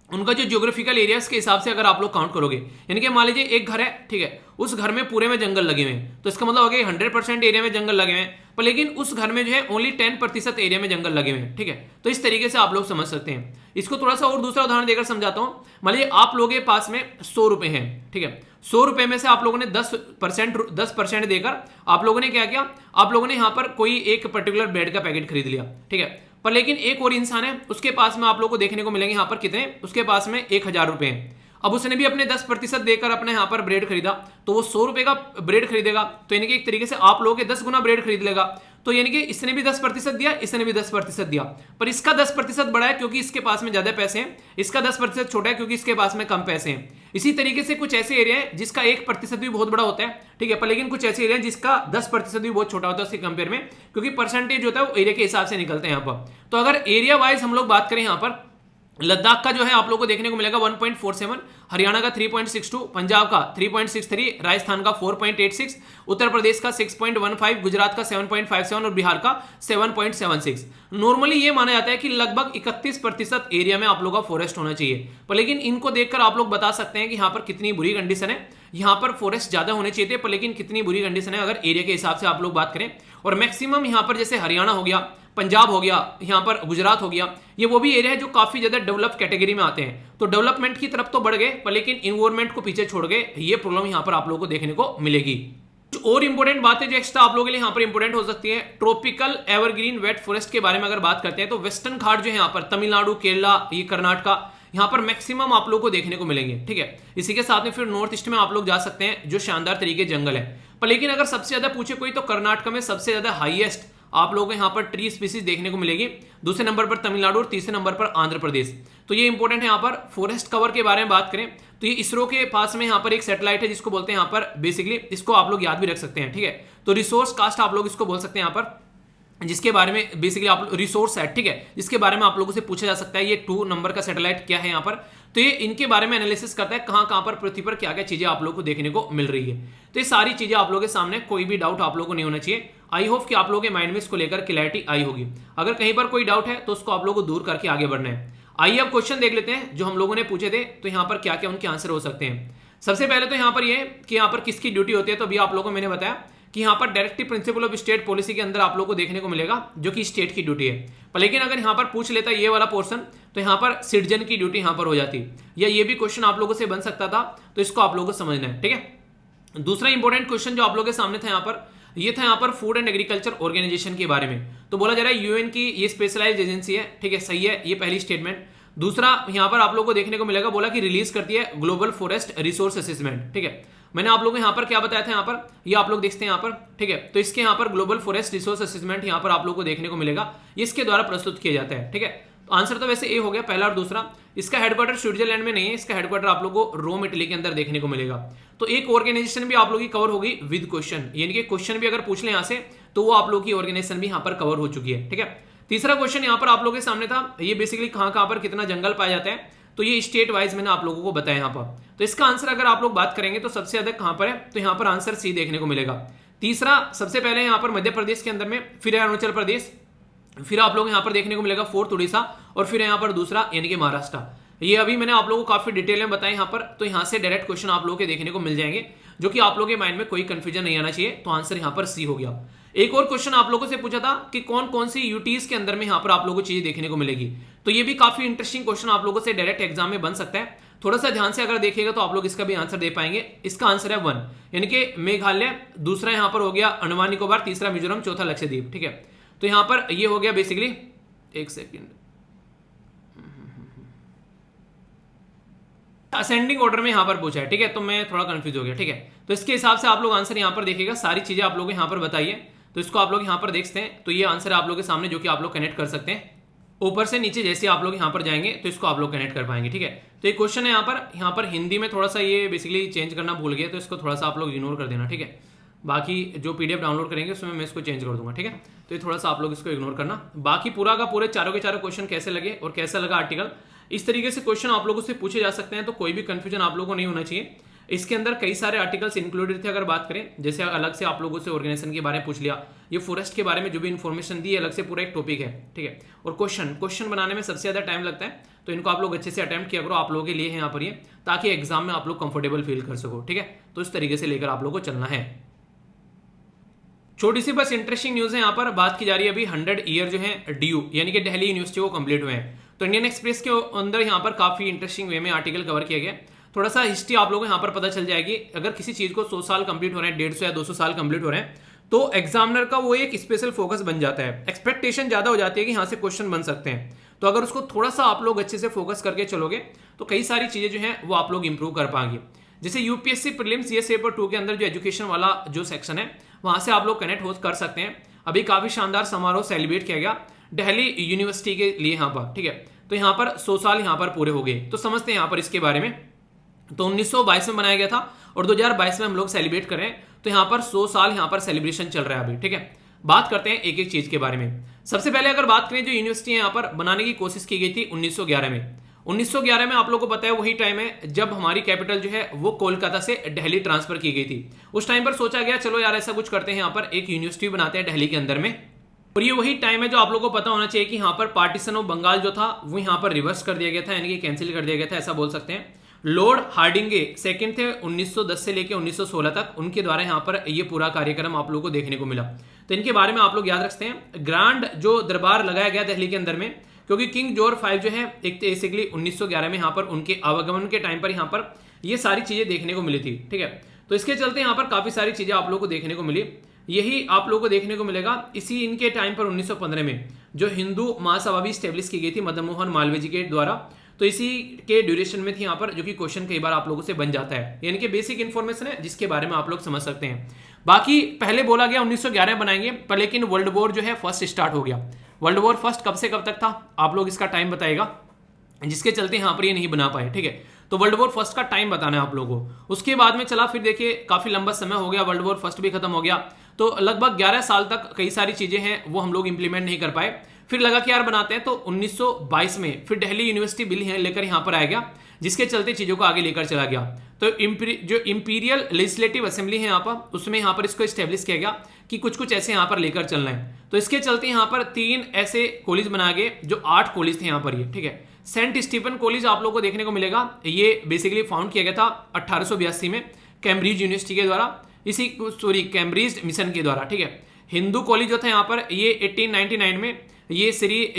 उनका जो ज्योग्राफिकल एरियाज के हिसाब से अगर आप लोग काउंट करोगे, यानी कि मान लीजिए एक घर है, ठीक है, उस घर में पूरे में जंगल लगे हुए हैं, तो इसका मतलब हो गया 100% एरिया में जंगल लगे हुए हैं, पर लेकिन उस घर में जो है ओनली 10% एरिया में जंगल लगे हुए हैं, ठीक है। तो इस तरीके से आप लोग समझ सकते हैं। इसको थोड़ा सा और दूसरा उदाहरण देकर समझाता हूं। मान लीजिए आप लोगों के पास में 100 रुपए हैं, ठीक है, 100 रुपए में से आप लोगों ने 10% देकर आप लोगों ने क्या किया, आप लोगों ने यहाँ पर कोई एक पर्टिकुलर ब्रेड का पैकेट खरीद लिया, ठीक है। पर लेकिन एक और इंसान है, उसके पास में आप लोगों को देखने को मिलेंगे यहाँ पर कितने, उसके पास में 1000 रुपए हैं। अब उसने भी अपने 10% देकर अपने यहाँ पर ब्रेड खरीदा, तो वो 100 रुपए का ब्रेड खरीदेगा, तो यानी कि एक तरीके से आप लोगों के 10 गुना ब्रेड खरीद लेगा। तो यानी कि इसने भी 10% दिया, इसने भी 10% दिया, पर इसका 10% बड़ा है क्योंकि इसके पास में ज्यादा पैसे हैं, इसका 10% छोटा है क्योंकि इसके पास में कम पैसे हैं। इसी तरीके से कुछ ऐसे एरिया है जिसका 1% भी बहुत बड़ा होता है, ठीक है, पर लेकिन कुछ ऐसे एरिया जिसका 10% भी बहुत छोटा होता है उसके कंपेयर में, क्योंकि परसेंटेज होता है वो एरिया के हिसाब से निकलते हैं यहाँ पर। तो अगर एरिया वाइज हम लोग बात करें, यहाँ पर लद्दाख का जो है आप लोगों को देखने को मिलेगा 1.47, हरियाणा का 3.62, पंजाब का 3.63, राजस्थान का 4.86, उत्तर प्रदेश का 6.15, गुजरात का 7.57 और बिहार का 7.76। नॉर्मली ये माना जाता है कि लगभग 31% एरिया में आप लोगों का फॉरेस्ट होना चाहिए, पर लेकिन इनको देखकर आप लोग बता सकते हैं कि यहाँ पर कितनी बुरी कंडीशन है। यहाँ पर फॉरेस्ट ज्यादा होने चाहिए थे, पर लेकिन कितनी बुरी कंडीशन है अगर एरिया के हिसाब से आप लोग बात करें। और मैक्सिमम यहाँ पर जैसे हरियाणा हो गया, पंजाब हो गया, यहाँ पर गुजरात हो गया, ये वो भी एरिया है जो काफी ज्यादा डेवलप कैटेगरी में आते हैं। तो डेवलपमेंट की तरफ तो बढ़ गए, पर लेकिन इन्वायरमेंट को पीछे छोड़ गए, ये प्रॉब्लम यहाँ पर आप लोगों को देखने को मिलेगी। कुछ और इंपॉर्टेंट बातें जो एक्स्ट्रा आप लोगों के लिए यहाँ पर इंपॉर्टेंट हो सकती है, ट्रॉपिकल एवरग्रीन वेट फॉरेस्ट के बारे में अगर बात करते हैं तो वेस्टर्न घाट जो है यहाँ पर तमिलनाडु, केरला, ये कर्नाटका, यहाँ पर मैक्सिमम आप लोगों को देखने को मिलेंगे, ठीक है। इसी के साथ में फिर नॉर्थ ईस्ट में आप लोग जा सकते हैं जो शानदार तरीके जंगल है, पर लेकिन अगर सबसे ज्यादा पूछे कोई तो कर्नाटक में सबसे ज्यादा हाईएस्ट आप लोगों को यहाँ पर ट्री स्पीसीज देखने को मिलेगी, दूसरे नंबर पर तमिलनाडु और तीसरे नंबर पर आंध्र प्रदेश। तो ये इंपॉर्टेंट है। यहाँ पर फॉरेस्ट कवर के बारे में बात करें तो ये इसरो के पास में यहाँ पर एक सैटेलाइट है जिसको बोलते हैं यहाँ पर बेसिकली, इसको आप लोग याद भी रख सकते हैं, ठीक है। तो रिसोर्स कास्ट आप लोग इसको बोल सकते हैं यहाँ पर, जिसके बारे में बेसिकली आप रिसोर्स है, ठीक है, जिसके बारे में आप लोगों से पूछा जा सकता है ये 2 नंबर का सैटेलाइट क्या है यहाँ पर। तो ये इनके बारे में एनालिसिस करता है कहां पर पृथ्वी पर क्या क्या चीजें आप लोगों को देखने को मिल रही है। तो ये सारी चीजें आप लोगों के सामने, कोई भी डाउट आप लोगों को नहीं होना चाहिए। आई होप कि आप लोगों के माइंड में इसको लेकर क्लैरिटी आई होगी। अगर कहीं पर कोई डाउट है तो उसको आप लोगों को दूर करके आगे बढ़ना है। आइए अब क्वेश्चन देख लेते हैं जो हम लोगों ने पूछे थे, तो यहाँ पर क्या क्या उनके आंसर हो सकते हैं। सबसे पहले तो यहाँ पर ये कि यहाँ पर किसकी ड्यूटी होती है, तो अभी आप लोगों को मैंने बताया कि यहाँ पर directive principle of state policy के अंदर आप लोगों को देखने को मिलेगा जो कि स्टेट की ड्यूटी है। पर लेकिन अगर यहाँ पर पूछ लेता ये वाला पोर्शन तो यहाँ पर सिटीजन की ड्यूटी यहाँ पर हो जाती, या ये भी क्वेश्चन आप लोगों से बन सकता था, तो इसको आप लोगों को समझना है। ठीक है, दूसरा इंपॉर्टेंट क्वेश्चन जो आप लोगों के सामने था यहाँ पर, ये था यहाँ पर फूड एंड एग्रीकल्चर ऑर्गेनाइजेशन के बारे में। तो बोला जा रहा है यूएन की ये स्पेशलाइज्ड एजेंसी है। ठीक है, सही है, ये पहली स्टेटमेंट। दूसरा यहाँ पर आप लोगों को देखने को मिलेगा, बोला कि रिलीज करती है ग्लोबल फॉरेस्ट रिसोर्स असेसमेंट। ठीक है, मैंने आप लोगों को यहाँ पर क्या बताया था, यहाँ पर ये आप लोग देखते हैं यहाँ पर। ठीक है, तो इसके यहाँ पर ग्लोबल फॉरेस्ट रिसोर्स असेसमेंट यहाँ पर आप लोगों को देखने को मिलेगा, ये इसके द्वारा प्रस्तुत किया जाता है। ठीक है, तो आंसर तो वैसे ए हो गया पहला और दूसरा। इसका हेडक्वार्टर स्विट्जरलैंड में नहीं है, इसका हेडक्वार्टर आप लोगों को रोम इटली के अंदर देखने को मिलेगा। तो एक ऑर्गेनाइजेशन भी आप लोगों की कवर होगी विद क्वेश्चन, यानी कि क्वेश्चन भी अगर पूछ ले यहाँ से तो वो आप लोगों की ऑर्गेनाइजेशन भी यहाँ पर कवर हो चुकी है। ठीक है, तीसरा क्वेश्चन यहाँ पर आप लोगों के सामने था, ये बेसिकली कहाँ पर कितना जंगल पाया जाता है, तो ये स्टेट वाइज मैंने आप लोगों को बताया यहाँ पर। तो इसका आंसर अगर आप लोग बात करेंगे तो सबसे अधिक कहां पर है, तो यहाँ पर आंसर सी देखने को मिलेगा। तीसरा सबसे पहले यहाँ पर मध्य प्रदेश के अंदर में, फिर अरुणाचल प्रदेश, फिर आप लोग यहाँ पर देखने को मिलेगा फोर्थ उड़ीसा, और फिर यहाँ पर दूसरा यानी कि महाराष्ट्र। ये अभी मैंने आप लोगों को काफी डिटेल में बताया यहाँ पर, तो यहाँ से डायरेक्ट क्वेश्चन आप लोगों के देखने को मिल जाएंगे, जो कि आप लोगों के माइंड में कोई कंफ्यूजन नहीं आना चाहिए। तो आंसर यहाँ पर सी हो गया। एक और क्वेश्चन आप लोगों से पूछा था कि कौन कौन सी यूटीज के अंदर में यहाँ पर आप लोगों को चीजें देखने को मिलेगी, तो ये भी काफी इंटरेस्टिंग क्वेश्चन आप लोगों से डायरेक्ट एग्जाम में बन सकता है। थोड़ा सा ध्यान से अगर देखिएगा तो आप लोग इसका भी आंसर दे पाएंगे। इसका आंसर है 1, यानी कि मेघालय, दूसरा यहाँ पर हो गया अंडमान निकोबार, तीसरा मिजोरम, चौथा लक्षद्वीप। ठीक है, तो यहाँ पर ये हो गया बेसिकली, एक सेकेंड, असेंडिंग ऑर्डर में यहाँ पर पूछा है। ठीक है, तो मैं थोड़ा कंफ्यूज हो गया। ठीक है, तो इसके हिसाब से आप लोग आंसर यहाँ पर देखिएगा, सारी चीजें आप लोग यहाँ पर बताइए, तो इसको आप लोग यहाँ पर देखते हैं। तो ये आंसर है आप लोग के सामने, जो कि आप लोग कनेक्ट कर सकते हैं ऊपर से नीचे, जैसे आप लोग यहाँ पर जाएंगे तो इसको आप लोग कनेक्ट कर पाएंगे। ठीक है, तो एक क्वेश्चन है यहाँ पर हिंदी में थोड़ा सा ये बेसिकली चेंज करना भूल गया, तो इसको थोड़ा सा आप लोग इग्नोर कर देना। ठीक है, बाकी जो पीडीएफ डाउनलोड करेंगे उसमें मैं इसको चेंज कर दूंगा। ठीक है, तो ये थोड़ा सा आप लोग इसको इग्नोर करना। बाकी पूरा का पूरे चारों के चारों क्वेश्चन कैसे लगे और कैसा लगा आर्टिकल, इस तरीके से क्वेश्चन आप लोगों से पूछे जा सकते हैं, तो कोई भी कंफ्यूजन आप लोगों को नहीं होना चाहिए। इसके अंदर कई सारे आर्टिकल्स इंक्लूडेड थे। अगर बात करें, जैसे अलग से आप लोगों से ऑर्गेनाइजेशन के बारे में पूछ लिया, ये फॉरेस्ट के बारे में जो भी इन्फॉर्मेशन दी, अलग से पूरा एक टॉपिक है। ठीक है, और क्वेश्चन बनाने में सबसे ज्यादा टाइम लगता है, तो इनको आप लोग अच्छे से अटेम्प्ट किया करो, आप लोगों के लिए है यहाँ पर ये, ताकि एग्जाम में आप लोग कंफर्टेबल फील कर सको। ठीक है, तो इस तरीके से लेकर आप लोग को चलना है। छोटी सी बस इंटरेस्टिंग न्यूज है, यहाँ पर बात की जा रही है अभी 100 ईयर जो है डीयू यानी कि दिल्ली यूनिवर्सिटी को कंप्लीट हुए हैं। तो इंडियन एक्सप्रेस के अंदर यहाँ पर काफी इंटरेस्टिंग वे में आर्टिकल कवर किया गया। थोड़ा सा हिस्ट्री आप लोगों को यहाँ पर पता चल जाएगी। अगर किसी चीज को 100 साल कंप्लीट हो रहे हैं, 150 या 200 साल कंप्लीट हो रहे हैं, तो एग्जामिनर का वो एक स्पेशल फोकस बन जाता है, एक्सपेक्टेशन ज्यादा हो जाती है कि यहाँ से क्वेश्चन बन सकते हैं। तो अगर उसको थोड़ा सा आप लोग अच्छे से फोकस करके चलोगे तो कई सारी चीजें जो है वो आप लोग इंप्रूव कर पाएंगे। जैसे यूपीएससी प्रीलिम्स ये पेपर 2 के अंदर जो एजुकेशन वाला जो सेक्शन है, वहां से आप लोग कनेक्ट हो कर सकते हैं। अभी काफी शानदार समारोह सेलिब्रेट किया गया दिल्ली यूनिवर्सिटी के लिए यहाँ पर। ठीक है, तो यहाँ पर 100 साल यहाँ पर पूरे हो गए, तो समझते हैं यहाँ पर इसके बारे में। तो 1922 में बनाया गया था और 2022 में हम लोग सेलिब्रेट कर रहे हैं, तो यहाँ पर 100 साल यहाँ पर सेलिब्रेशन चल रहा है अभी। ठीक है, बात करते हैं एक एक चीज के बारे में। सबसे पहले अगर बात करें, जो यूनिवर्सिटी यहाँ पर बनाने की कोशिश की गई थी 1911 में। 1911 में आप लोगों को पता है वही टाइम है जब हमारी कैपिटल जो है वो कोलकाता से दिल्ली ट्रांसफर की गई थी। उस टाइम पर सोचा गया चलो यार ऐसा कुछ करते हैं, यहाँ पर एक यूनिवर्सिटी बनाते हैं दिल्ली के अंदर में। और ये वही टाइम है जो आप लोगों को पता होना चाहिए कि यहाँ पर पार्टीशन ऑफ बंगाल जो था वो यहाँ पर रिवर्स कर दिया गया था, यानी कि कैंसिल कर दिया गया था, ऐसा बोल सकते हैं। लॉर्ड हार्डिंगे सेकंड थे 1910 से लेकर 1916 तक, उनके द्वारा यहाँ पर ये पूरा कार्यक्रम आप लोगों को देखने को मिला। तो इनके बारे में आप लोग याद रखते हैं। ग्रांड जो दरबार लगाया गया दिल्ली के अंदर में, क्योंकि किंग जॉर्ज 5 जो है एक बेसिकली 1911 में यहाँ पर उनके आवागमन के टाइम पर यहाँ पर ये सारी चीजें देखने को मिली थी। ठीक है, तो इसके चलते यहाँ पर काफी सारी चीजें आप लोगों को देखने को मिली। यही आप लोगों को देखने को मिलेगा इसी इनके टाइम पर 1915 में जो हिंदू महासभा भी स्टेब्लिश की गई थी मदन मोहन मालवीय जी के द्वारा। तो इसी के ड्यूरेशन में थी यहाँ पर, जो कि क्वेश्चन कई बार आप लोगों से बन जाता है, यानी कि बेसिक इन्फॉर्मेशन है जिसके बारे में आप लोग समझ सकते हैं। बाकी पहले बोला गया 1911 बनाएंगे, पर लेकिन वर्ल्ड वॉर जो है फर्स्ट स्टार्ट हो गया। वर्ल्ड वॉर फर्स्ट कब से कब तक था, आप लोग इसका टाइम बताएगा, जिसके चलते यहाँ पर ये नहीं बना पाए। ठीक है, तो वर्ल्ड वॉर फर्स्ट का टाइम बताना है आप लोगों को। उसके बाद में चला, फिर देखिए काफी लंबा समय हो गया, वर्ल्ड वॉर फर्स्ट भी खत्म हो गया, तो लगभग 11 साल तक कई सारी चीजें हैं वो हम लोग इंप्लीमेंट नहीं कर पाए। फिर लगा कि यार बनाते हैं, तो 1922 में फिर दिल्ली यूनिवर्सिटी बिल लेकर यहाँ पर आया गया, जिसके चलते चीजों को आगे लेकर चला गया। तो जो इंपीरियल लेजिस्लेटिव असेंबली है यहाँ पर, उसमें यहाँ पर इसको स्टेब्लिश किया गया कि कुछ कुछ ऐसे यहाँ पर लेकर चलना है। तो इसके चलते यहाँ पर 3 ऐसे कॉलेज बनाए गए, जो 8 कॉलेज थे यहाँ पर ये। ठीक है, सेंट स्टीफन कॉलेज आप लोगों को देखने को मिलेगा, ये बेसिकली फाउंड किया गया था 1882 में कैम्ब्रिज यूनिवर्सिटी के द्वारा। इसी सॉरी कैम्ब्रिज मिशन के द्वारा, ठीक है। हिंदू कॉलेज जो था यहाँ पर ये 1899 में ये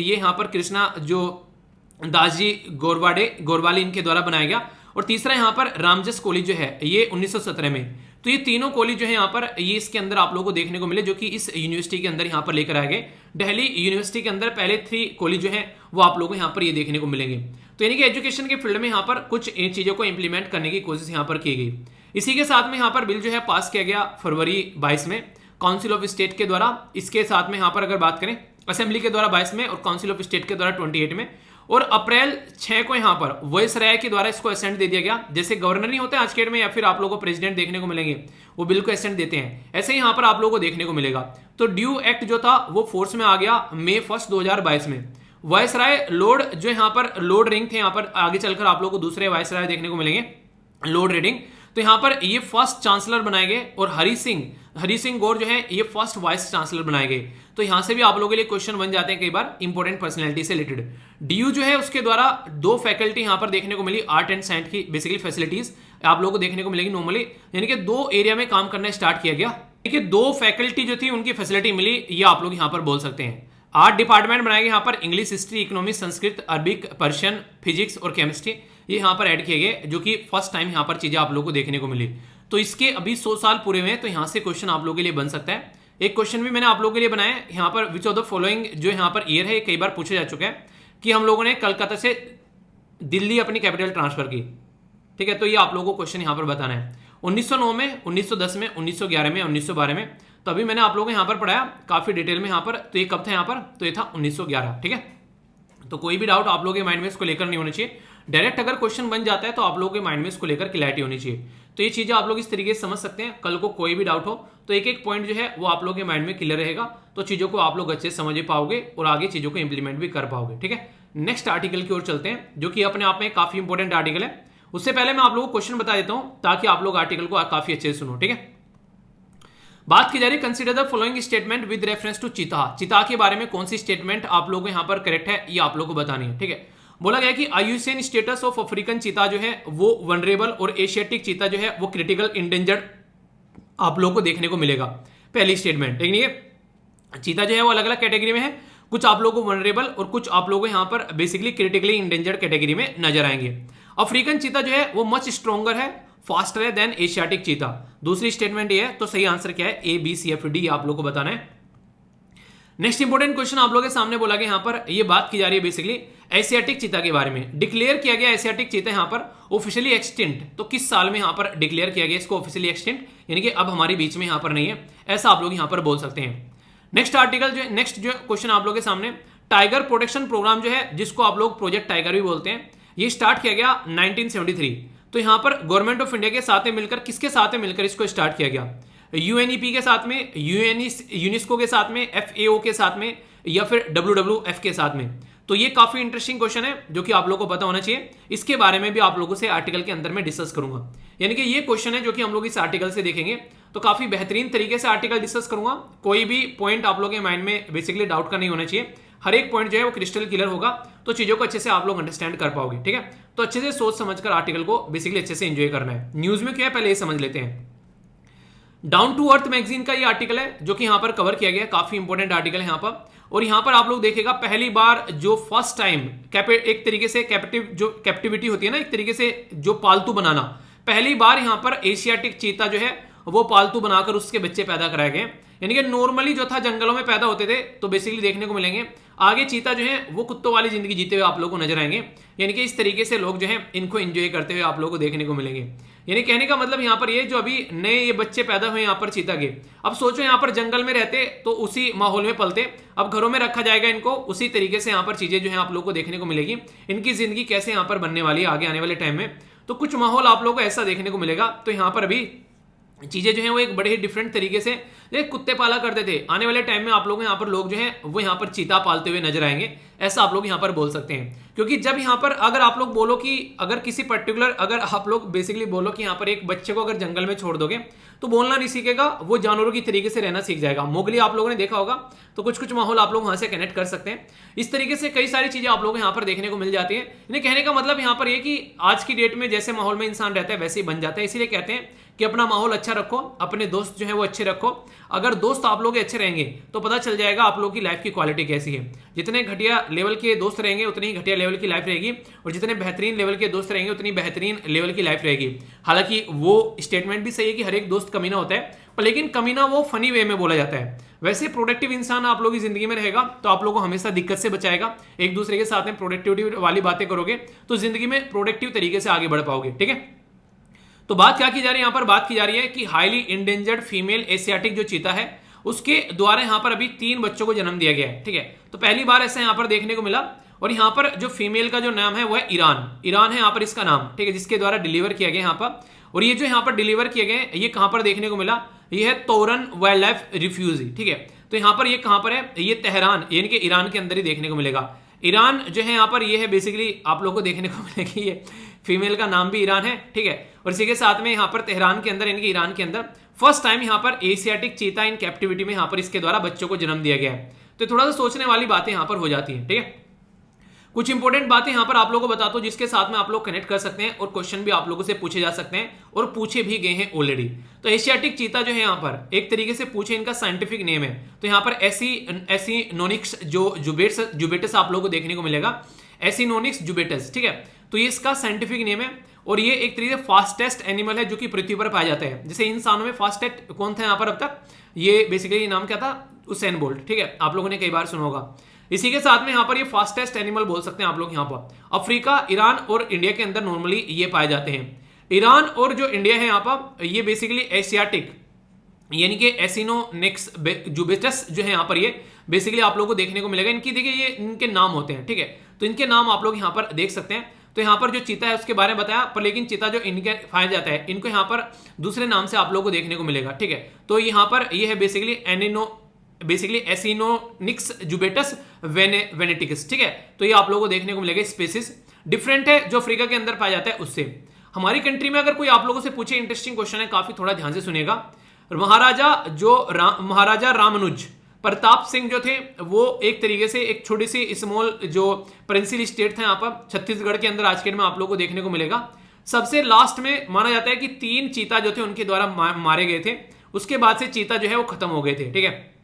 यहाँ पर कृष्णा जो दास जी गोरवाले इनके द्वारा बनाया गया। और तीसरा यहाँ पर रामजस कॉलेज जो है ये 1917 में। तो ये तीनों कॉलेज जो है यहाँ पर ये इसके अंदर आप लोगों को देखने को मिले, जो कि इस यूनिवर्सिटी के अंदर यहाँ पर लेकर आए गए। दिल्ली यूनिवर्सिटी के अंदर पहले 3 कॉलेज जो है वो आप लोगों को यहाँ पर ये देखने को मिलेंगे। तो यानी कि एजुकेशन के फील्ड में यहाँ पर कुछ चीजों को इंप्लीमेंट करने की कोशिश यहाँ पर की गई। इसी के साथ में यहाँ पर बिल जो है पास किया गया फरवरी 22 में काउंसिल ऑफ स्टेट के द्वारा। इसके साथ में यहाँ पर अगर बात करें असेंबली के द्वारा 22 में और काउंसिल ऑफ स्टेट के द्वारा 28 में। और अप्रैल 6 को यहाँ पर वायसराय के द्वारा इसको एसेंट दे दिया गया। जैसे गवर्नर नहीं होते आज के डेट में, या फिर आप लोगों को प्रेसिडेंट देखने को मिलेंगे, वो बिल को एसेंट देते हैं, ऐसे ही यहाँ पर आप लोगों को देखने को मिलेगा। तो ड्यू एक्ट जो था वो फोर्स में आ गया मई 1 2022 में। वायसराय लॉर्ड जो यहाँ पर लॉर्ड रिंग थे, यहाँ पर आगे चलकर आप लोगों को दूसरे वायसराय देखने को मिलेंगे लॉर्ड रेडिंग। तो यहाँ पर ये फर्स्ट चांसलर बनाए गए और हरि सिंह गौर जो है ये फर्स्ट वाइस चांसलर बनाए गए। तो यहाँ से भी आप लोगों के लिए क्वेश्चन बन जाते हैं कई बार इंपॉर्टेंट पर्सनैलिटी से रिलेटेड। डीयू जो है उसके द्वारा 2 फैकल्टी यहाँ पर देखने को मिली, आर्ट एंड साइंस की बेसिकली फैसिलिटीज आप लोगों को देखने को मिलेगी नॉर्मली, यानी कि 2 एरिया में काम करना स्टार्ट किया गया। देखिए 2 फैकल्टी जो थी उनकी फैसिलिटी मिली, ये आप लोग यहाँ पर बोल सकते हैं। 8 डिपार्टमेंट बनाए गए यहाँ पर, English, history, economics, Sanskrit, Arabic, Persian, physics और केमिस्ट्री, ये यहाँ पर ऐड किए गए, जो कि फर्स्ट टाइम यहाँ पर चीजें आप लोगों को देखने को मिली। तो इसके अभी 100 साल पूरे हुए हैं, तो यहाँ से क्वेश्चन आप लोगों के लिए बन सकता है। एक क्वेश्चन भी मैंने आप लोगों के लिए बनाया है यहाँ पर, विच ऑफ द फॉलोइंग जो यहाँ पर ईयर है, कई बार पूछा जा चुका है कि हम लोगों ने कलकत्ता से दिल्ली अपनी कैपिटल ट्रांसफर की, ठीक है। तो ये आप लोगों को क्वेश्चन यहाँ पर बताना है। 1909 में, 1910 में, 1911 में, 1912 में। तो अभी मैंने आप लोगों को यहाँ पर पढ़ाया काफी डिटेल में यहाँ पर। तो ये कब था यहाँ पर, तो ये था 1911, ठीक है। तो कोई भी डाउट आप लोगों के माइंड में इसको लेकर नहीं होना चाहिए। डायरेक्ट अगर क्वेश्चन बन जाता है तो आप लोगों के माइंड में इसको लेकर क्लैरिटी होनी चाहिए। तो ये चीजें आप लोग इस तरीके से समझ सकते हैं। कल को कोई भी डाउट हो तो एक एक पॉइंट जो है वो आप लोगों के माइंड में क्लियर रहेगा, तो चीजों को आप लोग अच्छे से समझ पाओगे और आगे चीजों को इंप्लीमेंट भी कर पाओगे, ठीक है। नेक्स्ट आर्टिकल की ओर चलते हैं, जो कि अपने आप में काफी इंपॉर्टेंट आर्टिकल है। उससे पहले मैं आप लोगों को क्वेश्चन बता देता हूं ताकि आप लोग आर्टिकल को काफी अच्छे से सुनो, ठीक है। बात की जा रही है, consider the following statement with reference to cheetah के बारे में कौन सी स्टेटमेंट आप लोगों को यहाँ पर करेक्ट है, ये आप लोगों को बतानी है, ठीक है। बोला गया कि आयुसियन स्टेटस ऑफ अफ्रीकन चीता जो है वो वनरेबल और एशियाटिक चीता जो है वो क्रिटिकल इंडेंजर्ड आप लोगों को देखने को मिलेगा। पहली स्टेटमेंट, लेकिन ये चीता जो है वो अलग अलग कैटेगरी में है, कुछ आप लोगों को वनरेबल और कुछ आप लोगों को यहाँ पर बेसिकली क्रिटिकली इंडेंजर्ड कैटेगरी में नजर आएंगे। अफ्रीकन चीता जो है वो मच स्ट्रॉन्गर है, फास्टर है देन एशियाटिक चीता। दूसरी स्टेटमेंट ये है, तो सही आंसर क्या है, ABCFD आप लोगों को बताना है। नेक्स्ट इंपॉर्टेंट क्वेश्चन आप लोगों के सामने बोला गया, यहाँ पर ये बात की जा रही है बेसिकली एशियाटिक चीता के बारे में। डिक्लेयर किया गया एशियाटिक चीता यहाँ पर ऑफिशियली एक्सटिंक्ट, तो किस साल में यहाँ पर डिक्लेयर किया गया इसको ऑफिशियली एक्सटिंक्ट, यानी कि अब हमारी बीच में यहाँ पर नहीं है, ऐसा आप लोग यहाँ पर बोल सकते हैं। नेक्स्ट आर्टिकल जो नेक्स्ट जो क्वेश्चन आप लोग के सामने, टाइगर प्रोटेक्शन प्रोग्राम जो है जिसको आप लोग प्रोजेक्ट टाइगर भी बोलते हैं, ये स्टार्ट किया गया 1973। तो यहाँ पर गवर्नमेंट ऑफ इंडिया के साथ में मिलकर, किसके साथ में मिलकर इसको स्टार्ट किया गया, UNEP के साथ में, यूनेस्को के साथ में, FAO के साथ में, या फिर WWF के साथ में। तो ये काफी इंटरेस्टिंग क्वेश्चन है जो कि आप लोगों को पता होना चाहिए। इसके बारे में भी आप लोगों से आर्टिकल के अंदर में डिस्कस करूंगा, यानी कि ये क्वेश्चन है जो कि हम लोग इस आर्टिकल से देखेंगे। तो काफी बेहतरीन तरीके से आर्टिकल डिस्कस करूंगा, कोई भी पॉइंट आप लोगों के माइंड में बेसिकली डाउट का नहीं होना चाहिए, हर एक पॉइंट जो है वो क्रिस्टल क्लियर होगा, तो चीजों को अच्छे से आप लोग अंडरस्टैंड कर पाओगे, ठीक है। तो अच्छे से सोच समझकर आर्टिकल को बेसिकली अच्छे से एंजॉय करना है। न्यूज में क्या है पहले ये समझ लेते हैं। डाउन टू अर्थ मैगजीन का ये आर्टिकल है जो कि यहाँ पर कवर किया गया, काफी इंपॉर्टेंट आर्टिकल है यहाँ पर। और यहाँ पर आप लोग देखेगा पहली बार जो फर्स्ट टाइम एक तरीके से कैप्टिविटी होती है ना, एक तरीके से जो पालतू बनाना, पहली बार यहाँ पर एशियाटिक चीता जो है वो पालतू बनाकर उसके बच्चे पैदा कराए गए। यानी कि नॉर्मली जो था जंगलों में पैदा होते थे, तो बेसिकली देखने को मिलेंगे आगे चीता जो है वो कुत्तों वाली जिंदगी जीते हुए आप लोगों को नजर आएंगे। यानी कि इस तरीके से लोग जो है इनको एंजॉय करते हुए आप लोगों को देखने को मिलेंगे। यानी कहने का मतलब यहाँ पर ये जो अभी नए ये बच्चे पैदा हुए यहाँ पर चीता के, अब सोचो यहाँ पर जंगल में रहते तो उसी माहौल में पलते, अब घरों में रखा जाएगा इनको, उसी तरीके से यहाँ पर चीजें जो है आप लोगों को देखने को मिलेगी। इनकी जिंदगी कैसे यहाँ पर बनने वाली है आगे आने वाले टाइम में, तो कुछ माहौल आप लोगों को ऐसा देखने को मिलेगा। तो यहाँ पर अभी चीजें जो है वो एक बड़े ही डिफरेंट तरीके से कुत्ते पाला करते थे, आने वाले टाइम में आप लोग यहाँ पर लोग जो है वो यहाँ पर चीता पालते हुए नजर आएंगे, ऐसा आप लोग यहाँ पर बोल सकते हैं। क्योंकि जब यहाँ पर अगर आप लोग बोलो कि अगर किसी पर्टिकुलर अगर आप लोग बेसिकली बोलो कि यहाँ पर एक बच्चे को अगर जंगल में छोड़ दोगे तो बोलना नहीं सीखेगा, वो जानवरों की तरीके से रहना सीख जाएगा। मोगली आप लोगों ने देखा होगा, तो कुछ कुछ माहौल आप लोग वहां से कनेक्ट कर सकते हैं। इस तरीके से कई सारी चीजें आप लोग यहाँ पर देखने को मिल जाती है। इन्हें कहने का मतलब यहाँ पर ये कि आज की डेट में जैसे माहौल में इंसान रहता है वैसे ही बन जाता है। इसीलिए कहते हैं कि अपना माहौल अच्छा रखो, अपने दोस्त जो है वो अच्छे रखो। अगर दोस्त आप लोग अच्छे रहेंगे तो पता चल जाएगा आप लोग की लाइफ की क्वालिटी कैसी है। जितने घटिया लेवल के दोस्त रहेंगे उतनी ही घटिया लेवल की लाइफ रहेगी, और जितने बेहतरीन लेवल के दोस्त रहेंगे उतनी बेहतरीन लेवल की लाइफ रहेगी। हालांकि वो स्टेटमेंट भी सही है कि हर एक दोस्त कमीना होता है, पर लेकिन कमीना वो फनी वे में बोला जाता है। वैसे प्रोडक्टिव इंसान आप लोगों की जिंदगी में रहेगा तो आप लोगों को हमेशा दिक्कत से बचाएगा। एक दूसरे के साथ में प्रोडक्टिविटी वाली बातें करोगे तो जिंदगी में प्रोडक्टिव तरीके से आगे बढ़ पाओगे। ठीक है, तो बात क्या की जा रही है, यहां पर बात की जा रही है कि हाईली इंडेंजर्ड फीमेल एशियाटिक जो चीता है उसके द्वारा यहां पर अभी 3 बच्चों को जन्म दिया गया है। ठीक है, तो पहली बार ऐसा यहां पर देखने को मिला, और यहां पर जो फीमेल का जो नाम है वो है ईरान है यहां पर इसका नाम। ठीक है, जिसके द्वारा डिलीवर किया गया यहां पर, और ये जो यहां पर डिलीवर किए गए ये कहां पर देखने को मिला, ये है तोरन वाइल्ड लाइफ रिफ्यूजी। ठीक है, तो यहां पर ये कहां पर है, ये तेहरान यानी कि ईरान के अंदर ही देखने को मिलेगा। ईरान जो है यहाँ पर ये है बेसिकली आप लोगों को देखने को मिलेगी, ये फीमेल का नाम भी ईरान है। ठीक है, और इसी के साथ में यहाँ पर तेहरान के अंदर यानी कि ईरान के अंदर फर्स्ट टाइम यहाँ पर एशियाटिक चीता इन कैप्टिविटी में यहाँ पर इसके द्वारा बच्चों को जन्म दिया गया है। तो थोड़ा सा सोचने वाली बातें यहाँ पर हो जाती हैं। ठीक है, कुछ इंपॉर्टेंट बातें यहां पर आप लोगों को बताता हूं जिसके साथ में आप लोग कनेक्ट कर सकते हैं, और क्वेश्चन भी आप लोगों से पूछे जा सकते हैं और पूछे भी गए हैं ऑलरेडी। तो एशियाटिक चीता जो है यहां पर एक तरीके से पूछे, इनका साइंटिफिक नेम है, तो यहां पर एसिनोनिक्स जो जुबेटस आप लोगों को देखने को मिलेगा, एसिनोनिक्स जुबेटस। ठीक है, तो ये इसका साइंटिफिक नेम है, और ये एक तरीके से फास्टेस्ट एनिमल है जो कि पृथ्वी पर पाया जाता है। जैसे इंसानों में फास्टेस्ट कौन था यहां पर अब तक, ये बेसिकली नाम क्या था, उसेन बोल्ट। ठीक है, आप लोगों ने कई बार सुना होगा। इसी के साथ में यहां पर ये फास्टेस्ट एनिमल बोल सकते हैं आप लोग। यहां पर अफ्रीका, ईरान और इंडिया के अंदर नॉर्मली ये पाए जाते हैं। ईरान और जो इंडिया है यहां पर ये बेसिकली एशियाटिक यानी कि एसिनोनिक्स जुबेटस जो है यहां पर ये बेसिकली आप लोगों को देखने को मिलेगा। इनकी देखिए ये इनके नाम होते हैं। ठीक है, तो इनके नाम आप लोग यहां पर देख सकते हैं। तो यहां पर जो चीता है उसके बारे में बताया, पर लेकिन चीता जो इनके पाया जाता है इनको यहां पर दूसरे नाम से आप लोगों को देखने को मिलेगा। ठीक है, तो यहां पर ये है बेसिकली एसिनोनिक्स जुबेटस वेनेटिकस। ठीक है, तो ये आप लोगों को देखने को मिलेगा। स्पेसिस डिफरेंट है जो अफ्रीका के अंदर पाया जाता है उससे। हमारी कंट्री में अगर कोई आप लोगों से पूछे, इंटरेस्टिंग क्वेश्चन है काफी, थोड़ा ध्यान से सुनिएगा। महाराजा रामानुज प्रताप सिंह जो थे वो एक तरीके से एक छोटी सी स्मॉल जो प्रिंसिल स्टेट था यहाँ पर छत्तीसगढ़ के अंदर आज के में आप लोगों को देखने को मिलेगा। सबसे लास्ट में माना जाता है कि 3 चीता जो थे उनके द्वारा मारे गए थे, उसके बाद से चीता जो है वो खत्म हो गए थे। ठीक है,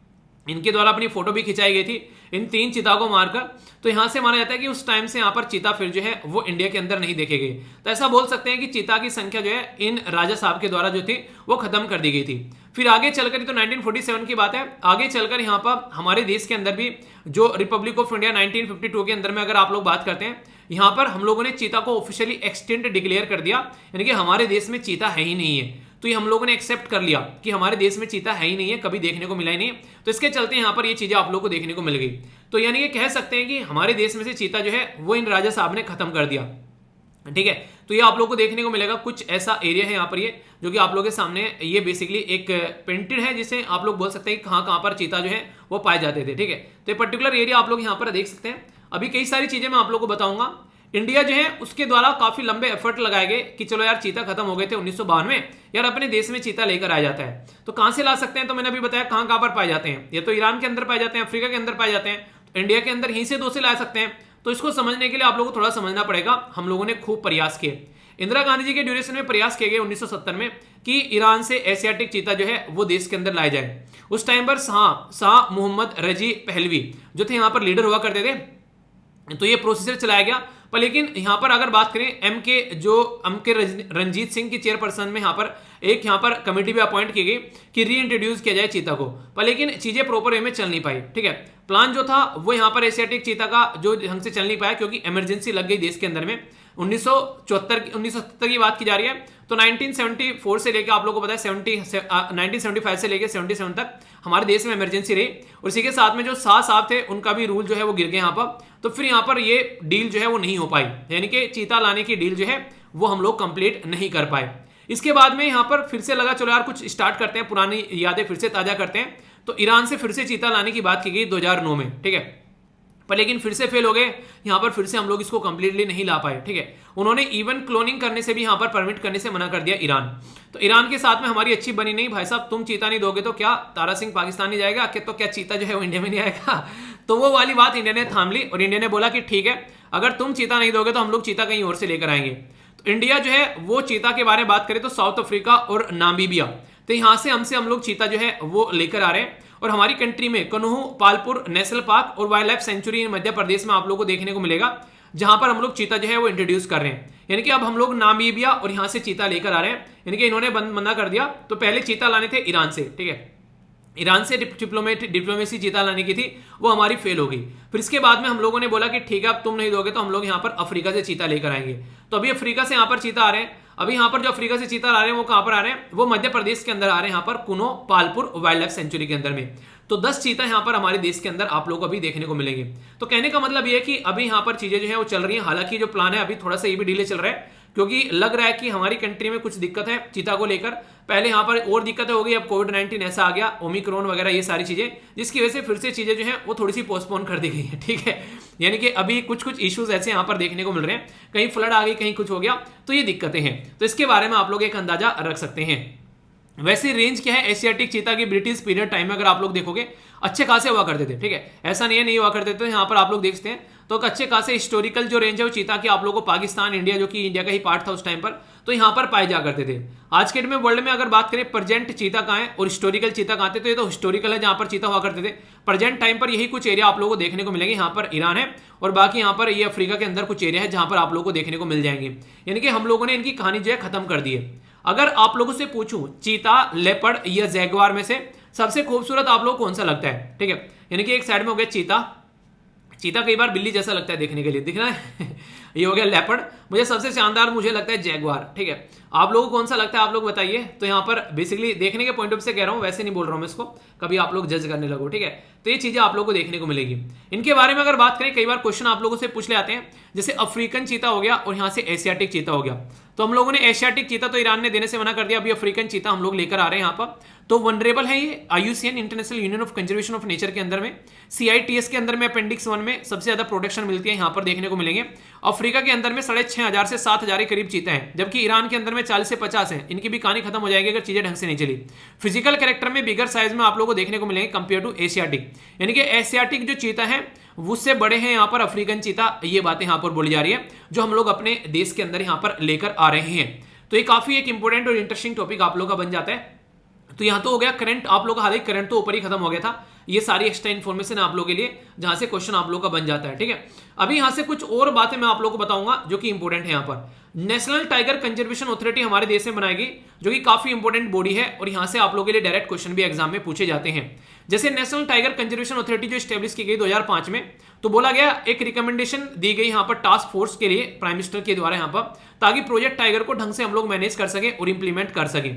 इनके द्वारा अपनी फोटो भी खिंचाई गई थी इन 3 चीता को मारकर। तो यहां से माना जाता है कि उस टाइम से यहां पर चीता फिर जो है वो इंडिया के अंदर नहीं देखे गए। तो ऐसा बोल सकते हैं कि चीता की संख्या जो है इन राजा साहब के द्वारा जो थी वो खत्म कर दी गई थी। फिर आगे चलकर, तो 1947 की बात है, आगे चलकर यहाँ पर हमारे देश के अंदर भी जो रिपब्लिक ऑफ इंडिया 1952 के अंदर में अगर आप लोग बात करते हैं, यहाँ पर हम लोगों ने चीता को ऑफिशियली एक्सटिंक्ट डिक्लेयर कर दिया, यानी कि हमारे देश में चीता है ही नहीं है। तो ये हम लोगों ने एक्सेप्ट कर लिया कि हमारे देश में चीता है ही नहीं है, कभी देखने को मिला ही नहीं। तो इसके चलते यहाँ पर ये चीजें आप लोगों को देखने को मिल गई। तो यानी कि कह सकते हैं कि हमारे देश में से चीता जो है वो इन राजा साहब ने खत्म कर दिया। ठीक है, तो ये आप लोगों को देखने को मिलेगा। कुछ ऐसा एरिया है यहाँ पर ये जो कि आप लोगों के सामने ये बेसिकली एक पेंटेड है, जिसे आप लोग बोल सकते हैं कि कहाँ पर चीता जो है वो पाए जाते थे। ठीक है, तो ये पर्टिकुलर एरिया आप लोग यहाँ पर देख सकते हैं। अभी कई सारी चीजें मैं आप लोग को बताऊंगा। इंडिया जो है उसके द्वारा काफी लंबे एफर्ट लगाए गए कि चलो यार चीता खत्म हो गए थे 1952 में, यार अपने देश में चीता लेकर आया जाता है। तो कहां से ला सकते हैं, तो मैंने अभी बताया कहां पर पाए जाते हैं। ये तो ईरान के अंदर पाए जाते हैं, अफ्रीका के अंदर पाए जाते हैं, तो इंडिया के अंदर यहीं से 2 से ला सकते हैं। तो इसको समझने के लिए आप लोगों को थोड़ा समझना पड़ेगा। हम लोगों ने खूब प्रयास किए, इंदिरा गांधी जी के ड्यूरेशन में प्रयास किए गए 1970 में कि ईरान से एशियाटिक चीता जो है वो देश के अंदर लाए जाए। उस टाइम पर शाह मोहम्मद रजी पहलवी जो थे यहाँ पर लीडर हुआ करते थे। तो ये प्रोसीजर चलाया गया, पर लेकिन यहां पर अगर बात करें एम के रंजीत सिंह की चेयरपर्सन में यहां पर कमेटी भी अपॉइंट की गई कि री इंट्रोड्यूस किया जाए चीता को, पर लेकिन चीजें प्रॉपर वे में चल नहीं पाई। ठीक है, प्लान जो था वो यहां पर एशियाटिक चीता का जो ढंग से चल नहीं पाया क्योंकि इमरजेंसी लग गई देश के अंदर में। 1970 की बात की जा रही है, तो 1974 से लेकर आप लोगों को पता है 1975 से लेकर 77 तक हमारे देश में इमरजेंसी रही, और इसी के साथ में जो शाह साहब थे उनका भी रूल जो है वो गिर गया यहाँ पर। तो फिर यहाँ पर ये डील जो है वो नहीं हो पाई, यानी कि चीता लाने की डील जो है वो हम लोग कंप्लीट नहीं कर पाए। इसके बाद में यहाँ पर फिर से लगा चलो यार कुछ स्टार्ट करते हैं, पुरानी यादें फिर से ताजा करते हैं। तो ईरान से फिर से चीता लाने की बात की गई 2009 में। ठीक है, पर लेकिन फिर से फेल हो गए, यहाँ पर फिर से हम लोग इसको कंप्लीटली नहीं ला पाए। ठीक है, उन्होंने इवन क्लोनिंग करने से भी यहाँ पर परमिट करने से मना कर दिया ईरान। तो ईरान के साथ में हमारी अच्छी बनी नहीं, भाई साहब तुम चीता नहीं दोगे तो क्या तारा सिंह पाकिस्तान नहीं जाएगा, तो क्या चीता जो है वो इंडिया में नहीं आएगा। तो वो वाली बात इंडिया ने थाम ली और इंडिया ने बोला कि ठीक है, अगर तुम चीता नहीं दोगे तो हम लोग चीता कहीं और से लेकर आएंगे। तो इंडिया जो है वो चीता के बारे में बात करें तो साउथ अफ्रीका और नामीबिया, तो यहां से हम लोग चीता जो है वो लेकर आ रहे हैं। और हमारी कंट्री में कन्हू पालपुर नेशनल पार्क और wild life sanctuary Madhya Pradesh में आप लोगों को देखने को मिलेगा, जहां पर हम लोग चीता जो है वो इंट्रोड्यूस कर रहे हैं। यानी कि अब हम लोग नामीबिया और यहां से चीता लेकर आ रहे हैं। यानी कि इन्होंने मना कर दिया। तो पहले चीता लाने थे ईरान से, ठीक है, ईरान से डिप्लोमेसी चीता लाने की थी, वो हमारी फेल हो गई। फिर इसके बाद में हम लोगों ने बोला कि ठीक है, अब तुम नहीं दोगे तो हम लोग यहाँ पर अफ्रीका से चीता लेकर आएंगे। तो अभी अफ्रीका से यहाँ पर चीता आ रहे हैं। अभी यहाँ पर जो अफ्रीका से चीता आ रहे हैं वो कहाँ पर आ रहे हैं, वो मध्य प्रदेश के अंदर आ रहे हैं, यहाँ पर कुनो पालपुर वाइल्ड लाइफ सेंचुरी के अंदर में। तो 10 चीता यहाँ पर हमारे देश के अंदर आप लोग को अभी देखने को मिलेंगे। तो कहने का मतलब ये है कि अभी यहाँ पर चीजें जो है वो चल रही हैं। हालांकि जो प्लान है अभी थोड़ा सा ये भी डिले चल रहा है, क्योंकि लग रहा है कि हमारी कंट्री में कुछ दिक्कत है चीता को लेकर। पहले यहाँ पर और दिक्कतें हो गई, अब कोविड-19 ऐसा आ गया, ओमिक्रॉन वगैरह ये सारी चीजें, जिसकी वजह से फिर से चीजें जो है वो थोड़ी सी पोस्टपोन कर दी गई है, ठीक है। यानी कि अभी कुछ इश्यूज ऐसे यहाँ पर देखने को मिल रहे हैं, कहीं फ्लड आ गई, कहीं कुछ हो गया, तो ये दिक्कतें हैं। तो इसके बारे में आप लोग एक अंदाजा रख सकते हैं। वैसे रेंज क्या है एशियाटिक चीता की ब्रिटिश पीरियड टाइम में अगर आप लोग देखोगे अच्छे खासे हुआ करते थे, ठीक है, ऐसा नहीं हुआ करते थे। यहाँ पर आप लोग देखते हैं तो अच्छे खासे हिस्टोरिकल जो रेंज है वो चीता की आप लोगों को पाकिस्तान, इंडिया, जो कि इंडिया का ही पार्ट था उस टाइम पर, तो यहाँ पर पाए जा करते थे। आज के डेट में वर्ल्ड में अगर बात करें प्रेजेंट चीता कहाँ है और हिस्टोरिकल चीता कहाँ थे, तो ये तो हिस्टोरिकल है जहाँ पर चीता हुआ करते थे। प्रेजेंट टाइम पर यही कुछ एरिया आप लोगों को देखने को मिलेंगे, यहाँ पर ईरान है और बाकी यहाँ पर ये अफ्रीका के अंदर कुछ एरिया है जहाँ पर आप लोगों को देखने को मिल जाएंगे। यानी कि हम लोगों ने इनकी कहानी जो है खत्म कर दी है। अगर आप लोगों से पूछूं चीता, लेपर्ड या जैगवार में से सबसे खूबसूरत आप लोग कौन सा लगता है, ठीक है, यानी कि एक साइड में हो गया चीता, चीता कई बार बिल्ली जैसा लगता है देखने के लिए, दिख रहा है ये हो गया लेपर्ड। मुझे सबसे शानदार मुझे लगता है जैगवार, ठीक है। आप लोगों को कौन सा लगता है आप लोग बताइए। तो यहाँ पर बेसिकली देखने के पॉइंट ऑफ से कह रहा हूँ, वैसे नहीं बोल रहा हूँ मैं इसको, कभी आप लोग जज करने लगो, ठीक है। तो ये चीजें आप लोगों को देखने को मिलेगी। इनके बारे में अगर बात करें, कई बार क्वेश्चन आप लोगों से पूछ ले आते हैं, जैसे अफ्रीकन चीता हो गया और यहाँ से एशियाटिक चीता हो गया। तो हम लोगों ने एशियाटिक चीता तो ईरान ने देने से मना कर दिया, अभी अफ्रीकन चीता हम लोग लेकर आ रहे हैं यहाँ पर। तो वनरेबल है ये IUCN international union of conservation of nature के अंदर में, CITES के अंदर में अपेंडिक्स 1 में सबसे ज्यादा प्रोटेक्शन मिलती है, यहाँ पर देखने को मिलेंगे। अफ्रीका के अंदर में 6,500 से 7,000 के करीब चीता है, जबकि ईरान के अंदर में 40 से 50 है। इनकी भी कहानी खत्म हो जाएगी अगर चीजें ढंग से नहीं चली। फिजिकल कैरेक्टर में बिगर साइज में आप लोगों को देखने को मिलेंगे कंपेयर टू एशियाटिक, यानी कि एशियाटिक जो चीता है उससे बड़े हैं यहाँ पर अफ्रीकन चीता। ये बातें यहाँ पर बोली जा रही है जो हम लोग अपने देश के अंदर यहाँ पर लेकर आ रहे हैं। तो ये काफी एक इंपॉर्टेंट और इंटरेस्टिंग टॉपिक आप लोग का बन जाता है। तो यहाँ तो हो गया करंट, आप लोग का हालांकि करंट तो ऊपर ही खत्म हो गया था। ये सारी एक्स्ट्रा इन्फॉर्मेशन आप लोगों के लिए जहां से क्वेश्चन आप लोग का बन जाता है, ठीक है। अभी यहाँ से कुछ और बातें मैं आप लोगों को बताऊंगा जो कि इंपॉर्टेंट है। यहाँ पर नेशनल टाइगर कंजर्वेशन अथॉरिटी हमारे देश में बनाएगी, जो कि काफी इंपॉर्टेंट बॉडी है और यहाँ से आप लोगों के लिए डायरेक्ट क्वेश्चन भी एग्जाम में पूछे जाते हैं। जैसे नेशनल टाइगर कंजर्वेशन अथॉरिटी जो स्टेब्लिश की गई 2005 में, तो बोला गया एक रिकमेंडेशन दी गई यहाँ पर टास्क फोर्स के लिए प्राइम मिनिस्टर के द्वारा यहाँ पर, ताकि प्रोजेक्ट टाइगर को ढंग से हम लोग मैनेज कर सके और इंप्लीमेंट कर सके।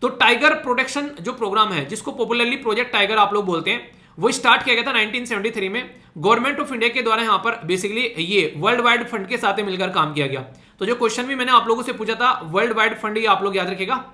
तो टाइगर प्रोटेक्शन जो प्रोग्राम है, जिसको पॉपुलरली प्रोजेक्ट टाइगर आप लोग बोलते हैं, वो स्टार्ट किया गया था 1973 में गवर्नमेंट ऑफ इंडिया के द्वारा। यहाँ पर बेसिकली ये वर्ल्ड वाइड फंड के साथ मिलकर काम किया गया। तो जो क्वेश्चन भी मैंने आप लोगों से पूछा था वर्ल्ड वाइड फंड, ये आप लोग याद रखिएगा,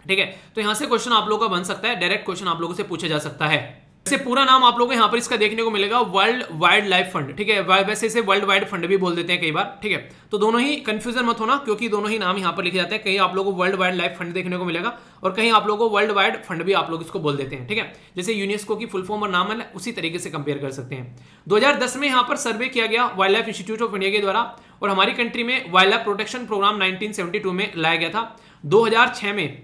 ठीक है। तो यहां से क्वेश्चन आप लोगों का बन सकता है, डायरेक्ट क्वेश्चन आप लोगों से पूछा जा सकता है। वैसे पूरा नाम आप लोगों को यहाँ पर इसका देखने को मिलेगा वर्ल्ड वाइल्ड लाइफ फंड, ठीक है। वैसे इसे वर्ल्ड वाइड फंड भी बोल देते हैं कई बार, ठीक है। तो दोनों ही कंफ्यूजन मत होना, क्योंकि दोनों ही नाम यहाँ पर लिखे जाते हैं। कहीं आप लोगों को वर्ल्ड वाइल्ड लाइफ फंड देखने को मिलेगा और कहीं आप लोगों को वर्ल्ड वाइड फंड भी आप लोग इसको बोल देते हैं, ठीक है। जैसे यूनेस्को की फुल फॉर्म और नाम है, उसी तरीके से कंपेयर कर सकते हैं। 2010 में यहाँ पर सर्वे किया गया wild life institute of India के द्वारा और हमारी कंट्री में वाइल्ड लाइफ प्रोटेक्शन प्रोग्राम 1972 में लाया गया था। 2006 में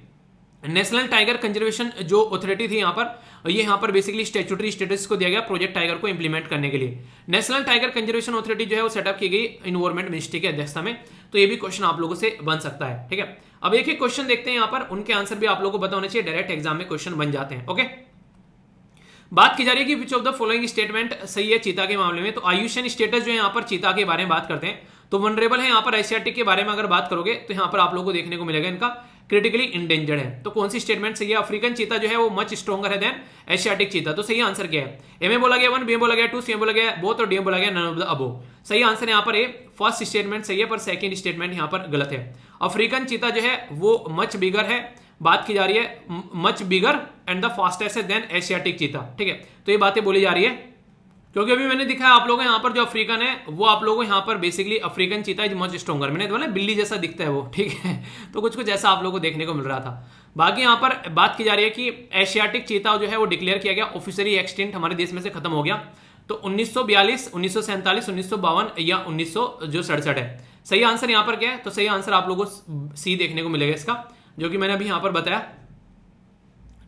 नेशनल टाइगर कंजर्वेशन जो अथॉरिटी थी यहाँ पर, ये यहाँ पर बेसिकली स्टैट्यूटरी स्टेटस को दिया गया प्रोजेक्ट टाइगर को इंप्लीमेंट करने के लिए। नेशनल टाइगर कंजर्वेशन अथॉरिटी जो है वो सेटअप की गई एनवायरमेंट मिनिस्ट्री की अध्यक्षता में। तो ये भी क्वेश्चन आप लोगों से बन सकता है, ठीक है। अब एक एक क्वेश्चन देखते हैं यहाँ पर, उनके आंसर भी आप लोगों को पता होने चाहिए, डायरेक्ट एग्जाम में क्वेश्चन बन जाते हैं, ओके। बात की जा रही है कि which of the following statement सही है चीता के मामले में। तो IUCN स्टेटस जो है यहाँ पर चीता के बारे में बात करते हैं, तो वनरेबल है। यहाँ पर एशियाटिक के बारे में अगर बात करोगे तो यहाँ पर आप लोगों को देखने को मिलेगा इनका क्रिटिकली इंडेंजर्ड है। तो कौन सी स्टेटमेंट सही है? अफ्रीकन चीता जो है वो मच स्ट्रॉन्गर है देन एशियाटिक चीता। तो सही आंसर क्या है? ए में बोला गया 1, बी में बोला गया 2, सी में बोला गया बोथ और डी में बोला गया नन ऑफ द अबोव। सही आंसर यहाँ पर ए, फर्स्ट स्टेटमेंट सही है पर सेकंड स्टेटमेंट यहाँ पर गलत है। अफ्रीकन चीता जो है वो मच बिगर है, बात की जा रही है much bigger and the fastest है देन एशियाटिक चीता, ठीक है। तो ये बातें बोली जा रही है क्योंकि अभी मैंने दिखाया आप लोगों को यहाँ पर जो अफ्रीकन है वो आप लोगों को यहाँ पर basically African cheetah is much stronger, मैंने बोला बिल्ली जैसा दिखता है वो, ठीक है। तो कुछ कुछ ऐसा आप लोगों को देखने को मिल रहा था। बाकी यहाँ पर बात की जा रही है कि एशियाटिक चीता जो है वो डिक्लेयर किया गया ऑफिशियली एक्सटिंक्ट, हमारे देश में से खत्म हो गया। तो 1942, 1947, 1952 या 1967 है। सही आंसर यहां पर क्या है? तो सही आंसर आप लोगों को सी देखने को मिलेगा इसका, जो कि मैंने अभी यहां पर बताया,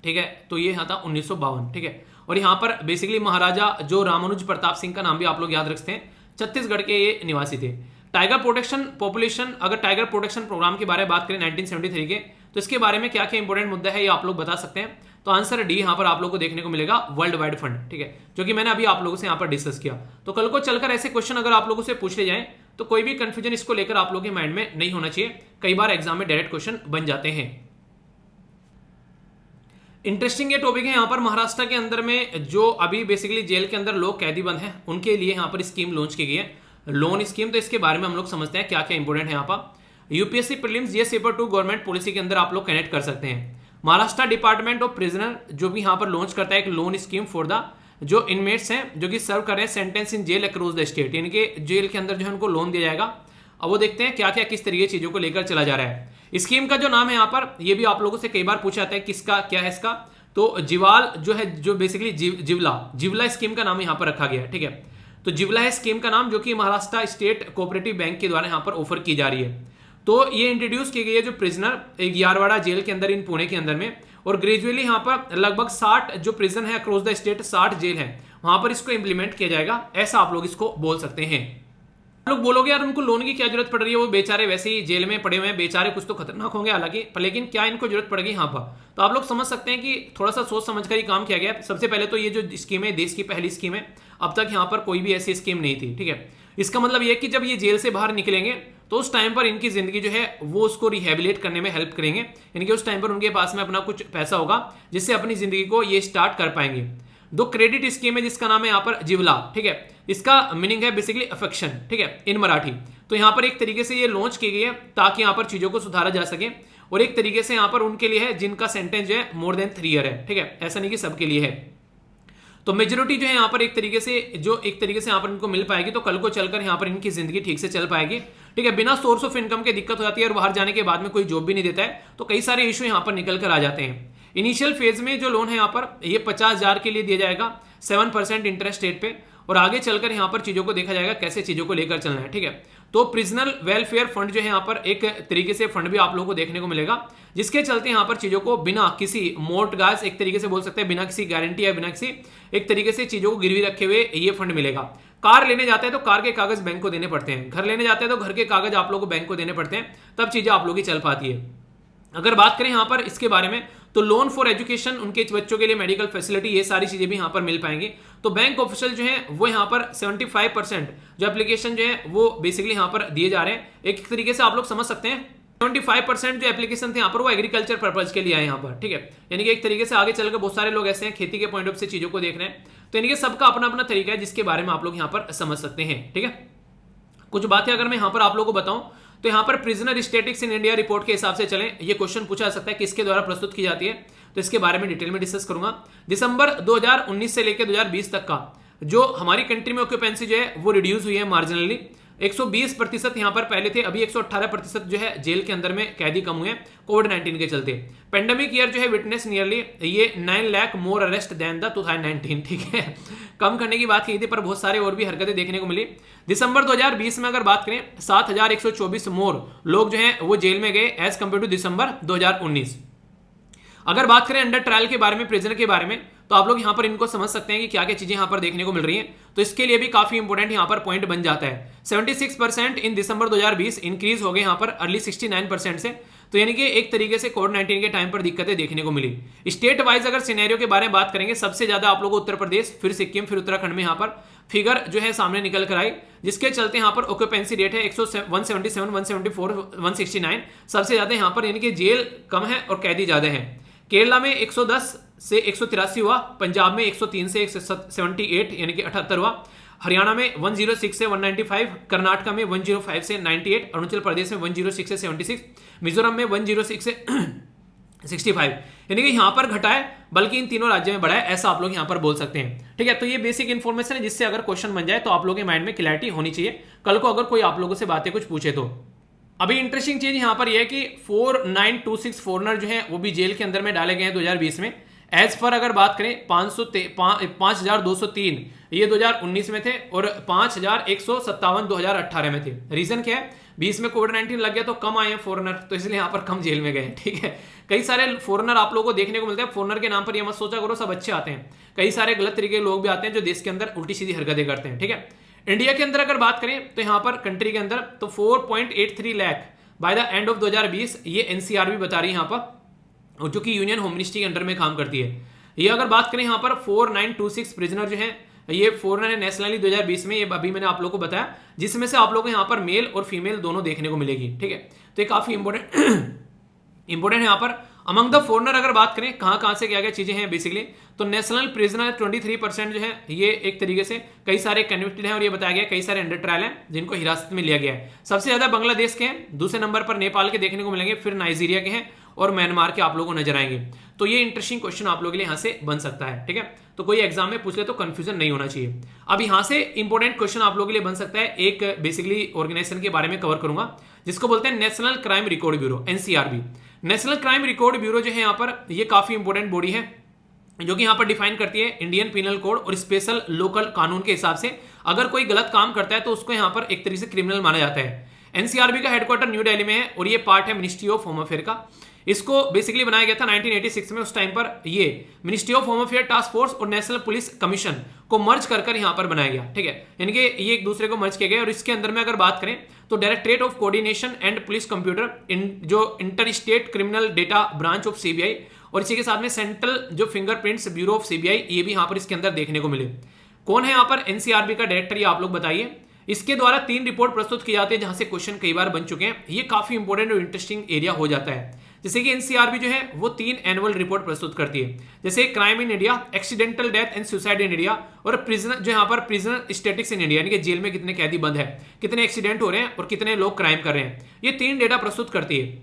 ठीक है। तो ये यहां था 1952, ठीक है। और यहां पर बेसिकली महाराजा जो रामानुज प्रताप सिंह का नाम भी आप लोग याद रखते हैं, छत्तीसगढ़ के ये निवासी थे। टाइगर प्रोटेक्शन पॉपुलेशन, अगर टाइगर प्रोटेक्शन प्रोग्राम के बारे में बात करें 1973 के, तो इसके बारे में क्या क्या इंपॉर्टेंट मुद्दा है ये आप लोग बता सकते हैं। तो आंसर डी यहां पर आप लोग को देखने को मिलेगा, वर्ल्ड वाइड फंड, ठीक है, जो कि मैंने अभी आप लोगों से यहां पर डिस्कस किया। तो कल को चलकर ऐसे क्वेश्चन अगर आप लोगों से पूछ ले जाएं तो कोई भी कंफ्यूजन इसको लेकर आप लोगों के माइंड में नहीं होना चाहिए। कई बार एग्जाम में डायरेक्ट क्वेश्चन बन जाते हैं। इंटरेस्टिंग ये टॉपिक है। यहाँ पर महाराष्ट्र के अंदर में जो अभी बेसिकली जेल के अंदर लोग कैदी बंद हैं उनके लिए यहाँ पर स्कीम लॉन्च की गई है, लोन स्कीम। तो इसके बारे में हम लोग समझते हैं क्या क्या इंपॉर्टेंट है। यहाँ पर UPSC prelims GS paper 2 government policy के अंदर आप लोग कनेक्ट कर सकते हैं। महाराष्ट्र डिपार्टमेंट ऑफ प्रिजनर जो भी यहाँ पर लॉन्च करता है एक लोन स्कीम फॉर द जो इनमेट्स हैं जो कि सर्व कर रहे हैं sentence in jail across the state, यानी कि जेल के अंदर जो है उनको लोन दिया जाएगा। अब वो देखते हैं क्या क्या किस तरीके की चीजों को लेकर चला जा रहा है। स्कीम का जो नाम है यहाँ पर, ये भी आप लोगों से कई बार पूछा जाता है किसका क्या है इसका, तो जिवाल जो है, जो बेसिकली जिवला स्कीम का नाम यहाँ पर रखा गया है, ठीक है। तो जिवला है स्कीम का नाम, जो कि महाराष्ट्र स्टेट कोऑपरेटिव बैंक के द्वारा यहाँ पर ऑफर की जा रही है। तो ये इंट्रोड्यूस की गई है जो प्रिजनर एक यारवाड़ा जेल के अंदर इन पुणे के अंदर में, और ग्रेजुअली यहाँ पर लगभग 60 जो प्रिजन है अक्रॉस द स्टेट 60 जेल है वहां पर इसको इंप्लीमेंट किया जाएगा, ऐसा आप लोग इसको बोल सकते हैं। आप लोग बोलोगे यार उनको लोन की क्या जरूरत पड़ रही है, वो बेचारे वैसे ही जेल में पड़े हुए हैं, बेचारे कुछ तो खतरनाक होंगे हालांकि, लेकिन क्या इनको जरूरत पड़ेगी यहाँ पर। तो आप लोग समझ सकते हैं कि थोड़ा सा सोच समझकर ही काम किया गया। सबसे पहले तो ये जो स्कीम है देश की पहली स्कीम है, अब तक यहाँ पर कोई भी ऐसी स्कीम नहीं थी, ठीक है। इसका मतलब ये कि जब ये जेल से बाहर निकलेंगे तो उस टाइम पर इनकी जिंदगी जो है वो उसको रिहेबिलिट करने में हेल्प करेंगे, यानी कि उस टाइम पर उनके पास में अपना कुछ पैसा होगा जिससे अपनी जिंदगी को ये स्टार्ट कर पाएंगे। दो क्रेडिट स्कीम है जिसका नाम है यहाँ पर जिवला, ठीक है। इसका मीनिंग है बेसिकली अफेक्शन, ठीक है, इन मराठी। तो यहाँ पर एक तरीके से ये लॉन्च की गई है ताकि यहाँ पर चीजों को सुधारा जा सके, और एक तरीके से यहाँ पर उनके लिए है जिनका सेंटेंस जो है मोर देन 3 ईयर है, ठीक है, ऐसा नहीं कि सबके लिए है। तो मेजोरिटी जो है यहाँ पर एक तरीके से यहाँ पर इनको मिल पाएगी, तो कल को चलकर यहाँ पर इनकी जिंदगी ठीक से चल पाएगी, ठीक है। बिना सोर्स ऑफ इनकम के दिक्कत हो जाती है और बाहर जाने के बाद में कोई जॉब भी नहीं देता है, तो कई सारे इशू यहाँ पर निकल कर आ जाते हैं। इनिशियल फेज में जो लोन है यहाँ पर ये 50,000 के लिए दिया जाएगा 7% इंटरेस्ट रेट पे, और आगे चलकर यहाँ पर चीजों को देखा जाएगा कैसे चीजों को लेकर चलना है, ठीक है। तो प्रिजनल वेलफेयर फंड जो है यहाँ पर एक तरीके से फंड भी आप लोगों को देखने को मिलेगा, जिसके चलते यहाँ पर चीजों को बिना किसी मोर्टगेज एक तरीके से बोल सकते हैं, बिना किसी गारंटी या बिना किसी एक तरीके से चीजों को गिरवी रखे हुए ये फंड मिलेगा। कार लेने जाते हैं तो कार के कागज बैंक को देने पड़ते हैं, घर लेने जाते हैं तो घर के कागज आप लोगों को बैंक को देने पड़ते हैं, तब चीजें आप लोगों की चल पाती है। अगर बात करें यहाँ पर इसके बारे में, तो लोन फॉर एजुकेशन, उनके बच्चों के लिए मेडिकल फैसिलिटी, ये सारी चीजें भी यहाँ पर मिल पाएंगी। तो बैंक ऑफिशियल जो है वो यहाँ पर 75% जो एप्लीकेशन जो है वो बेसिकली यहाँ पर दिए जा रहे हैं। एक तरीके से आप लोग समझ सकते हैं 75% जो एप्लीकेशन थे यहाँ पर वो एग्रीकल्चर पर्पज के लिए आए यहाँ पर, ठीक है। यानी कि एक तरीके से आगे चलकर बहुत सारे लोग ऐसे हैं खेती के पॉइंट ऑफ से चीजों को देख रहे हैं, तो यानी कि सबका अपना अपना तरीका है जिसके बारे में आप लोग यहाँ पर समझ सकते हैं, ठीक है। कुछ बातें अगर मैं यहाँ पर आप लोगों को बताऊं तो यहाँ पर prisoner statistics in India report के हिसाब से चलें, ये क्वेश्चन पूछा जा सकता है किसके द्वारा प्रस्तुत की जाती है, तो इसके बारे में डिटेल में डिस्कस करूंगा। दिसंबर 2019 से लेकर 2020 तक का जो हमारी कंट्री में ऑक्यूपेंसी जो है वो रिड्यूस हुई है मार्जिनली। 120% यहाँ पर पहले थे, अभी 118% जो है जेल के अंदर में कैदी कम हुए हैं कोविड-19 के चलते। पेंडेमिक ईयर जो है विटनेस नियरली ये 9 लाख मोर अरेस्ट देन द 2019, ठीक है। कम करने की बात की थी पर बहुत सारे और भी हरकतें देखने को मिली। दिसंबर 2020 में अगर बात करें 7,124 मोर लोग जो हैं वो जेल में गए एज कंपेयर टू दिसंबर 2019। अगर बात करें अंडर ट्रायल के बारे में, प्रिजनर के बारे में, तो आप लोग यहाँ पर इनको समझ सकते हैं कि क्या क्या चीजें यहाँ पर देखने को मिल रही हैं। तो इसके लिए भी काफी इंपोर्टेंट यहाँ पर पॉइंट बन जाता है। 76% इन दिसंबर 2020 इंक्रीज हो गए यहाँ पर अर्ली 69% से, तो यानी कि एक तरीके से कोविड-19 के टाइम पर दिक्कतें देखने को मिली। स्टेट वाइज अगर सिनेरियो के बारे में बात करेंगे, सबसे ज्यादा आप लोगों को उत्तर प्रदेश, फिर सिक्किम, फिर उत्तराखंड में यहाँ पर फिगर जो है सामने निकल कर आई, जिसके चलते यहाँ पर ऑक्यूपेंसी रेट है 177, 174, 169 सबसे ज्यादा यहाँ पर, यानी कि जेल कम है और कैदी ज्यादा है। केरला में 110 से 183 हुआ, पंजाब में 103 से 178 यानी कि 78 हुआ, हरियाणा में 106 से 195, कर्नाटका में 105 से 98, अरुणाचल प्रदेश में 106 से 76, मिजोरम में 106 से 65, यानी कि यहाँ पर घटा है बल्कि इन तीनों राज्यों में बढ़ा है, ऐसा आप लोग यहाँ पर बोल सकते हैं, ठीक है। तो ये बेसिक इन्फॉर्मेशन है जिससे अगर क्वेश्चन बन जाए तो आप लोगों के माइंड में क्लैरिटी होनी चाहिए, कल को अगर कोई आप लोगों से बातें कुछ पूछे तो। अभी इंटरेस्टिंग चीज यहां पर यह है कि 4926 फॉरेनर जो है वो भी जेल के अंदर में डाले गए हैं 2020 में, एज पर अगर बात करें 5203 ये 2019 में थे और 5157 2018 में थे। रीजन क्या है, 20 में कोविड-19 लग गया तो कम आए हैं फॉरेनर, तो इसलिए यहाँ पर कम जेल में गए। ठीक है, कई सारे फॉरेनर आप लोगों को देखने को मिलते हैं। फॉरेनर के नाम पर ये मत सोचा करो सब अच्छे आते हैं, कई सारे गलत तरीके के लोग भी आते हैं जो देश के अंदर उल्टी सीधी हरकतें करते हैं। ठीक है, इंडिया के अंदर अगर बात करें तो यहाँ पर कंट्री के अंदर तो 4.83 lakh by the end of 2020 ये एनसीआरबी बता रही है यहाँ पर, जो कि यूनियन होम मिनिस्ट्री के अंडर में काम करती है। ये अगर बात करें यहाँ पर 4926 प्रिजनर जो है ये फॉरेनर है नेशनली 2020 में, ये अभी मैंने आप लोगों को बताया, जिसमें से आप लोगों को यहाँ पर मेल और फीमेल दोनों देखने को मिलेगी। ठीक है, तो ये काफी इंपॉर्टेंट है यहाँ पर। अमंग द फॉरेनर अगर बात करें कहां से क्या क्या चीजें हैं बेसिकली, तो नेशनल प्रिजनर 23% जो है ये एक तरीके से कई सारे कन्विक्टेड हैं और ये बताया गया कई सारे अंडर ट्रायल हैं जिनको हिरासत में लिया गया है। सबसे ज्यादा बांग्लादेश के हैं, दूसरे नंबर पर नेपाल के देखने को मिलेंगे, फिर नाइजीरिया के हैं और म्यांमार के आप लोगों को नजर आएंगे। तो ये इंटरेस्टिंग क्वेश्चन आप लोगों के लिए यहाँ से बन सकता है। ठीक है, तो कोई एग्जाम में पूछ ले तो कंफ्यूजन नहीं होना चाहिए। अब यहाँ से इंपॉर्टेंट क्वेश्चन आप लोगों के लिए बन सकता है, एक बेसिकली ऑर्गेनाइजेशन के बारे में कवर करूंगा जिसको बोलते हैं national crime record bureau, NCRB. National crime record bureau जो है यहाँ पर ये काफी इंपॉर्टेंट बॉडी है जो कि यहाँ पर डिफाइन करती है इंडियन पिनल कोड और स्पेशल लोकल कानून के हिसाब से अगर कोई गलत काम करता है तो उसको यहाँ पर एक तरीके से क्रिमिनल माना जाता है। एनसीआरबी का हेडक्वार्टर न्यू दिल्ली में है और ये पार्ट है मिनिस्ट्री ऑफ होम अफेयर का। इसको बेसिकली बनाया गया था 1986 में, उस टाइम पर ये ministry of home affair task force और नेशनल पुलिस कमीशन को मर्ज कर यहाँ पर बनाया गया। ठीक है, यानी कि ये एक दूसरे को मर्ज किए गए और इसके अंदर में अगर बात करें तो directorate of coordination and police computer जो inter state criminal data branch of CBI और इसी के साथ में सेंट्रल जो फिंगरप्रिंट्स ब्यूरो ऑफ सीबीआई ये भी यहाँ पर इसके अंदर देखने को मिले। कौन है यहाँ पर एनसीआरबी का डायरेक्टर, ये आप लोग बताइए। इसके द्वारा 3 रिपोर्ट प्रस्तुत की जाती है जहां से क्वेश्चन कई बार बन चुके हैं। ये काफी इंपॉर्टेंट और इंटरेस्टिंग एरिया हो जाता है। जैसे कि एनसीआरबी जो है वो 3 एनुअल रिपोर्ट प्रस्तुत करती है, जैसे crime in India, accidental death and suicide in India और प्रिजनर जो यहाँ पर प्रिजनर स्टेटिक्स इन इंडिया, यानी कि जेल में कितने कैदी बंद है, कितने एक्सीडेंट हो रहे हैं और कितने लोग क्राइम कर रहे हैं। ये 3 डेटा प्रस्तुत करती है।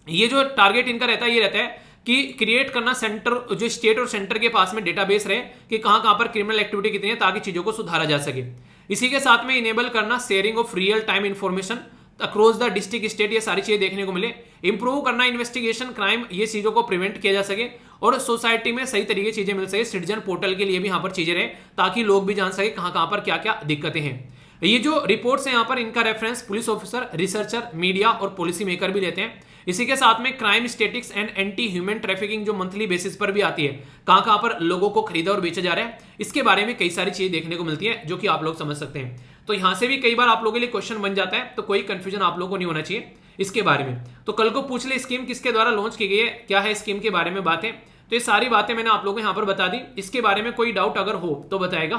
ये जो टारगेट इनका रहता है ये रहता है कि क्रिएट करना सेंटर जो स्टेट और सेंटर के पास में डेटाबेस रहे कि कहां पर क्रिमिनल एक्टिविटी कितनी है ताकि चीजों को सुधारा जा सके। इसी के साथ में इनेबल करना sharing of real time information across the district state, ये सारी चीजें देखने को मिले। इंप्रूव करना इन्वेस्टिगेशन क्राइम, ये चीजों को प्रिवेंट किया जा सके और सोसाइटी में सही तरीके चीजें मिल सके। सिटीजन पोर्टल के लिए भी यहाँ पर चीजें रहे ताकि लोग भी जान सके कहां पर क्या क्या दिक्कतें हैं। ये जो रिपोर्ट्स हैं यहाँ पर इनका reference police officer, researcher, media और पॉलिसी मेकर भी लेते हैं। इसी के साथ में crime statistics and anti human trafficking जो मंथली बेसिस पर भी आती है, कहां पर लोगों को खरीदा और बेचा जा रहा है, इसके बारे में कई सारी चीजें देखने को मिलती है जो कि आप लोग समझ सकते हैं। तो यहां से भी कई बार आप लोगों के लिए क्वेश्चन बन जाता है, तो कोई कंफ्यूजन आप लोगों को नहीं होना चाहिए इसके बारे में। तो कल को पूछ ले स्कीम किसके द्वारा लॉन्च की गई है, क्या है स्कीम के बारे में बातें, तो ये सारी बातें मैंने आप लोगों को यहाँ पर बता दी। इसके बारे में कोई डाउट अगर हो तो बताएगा,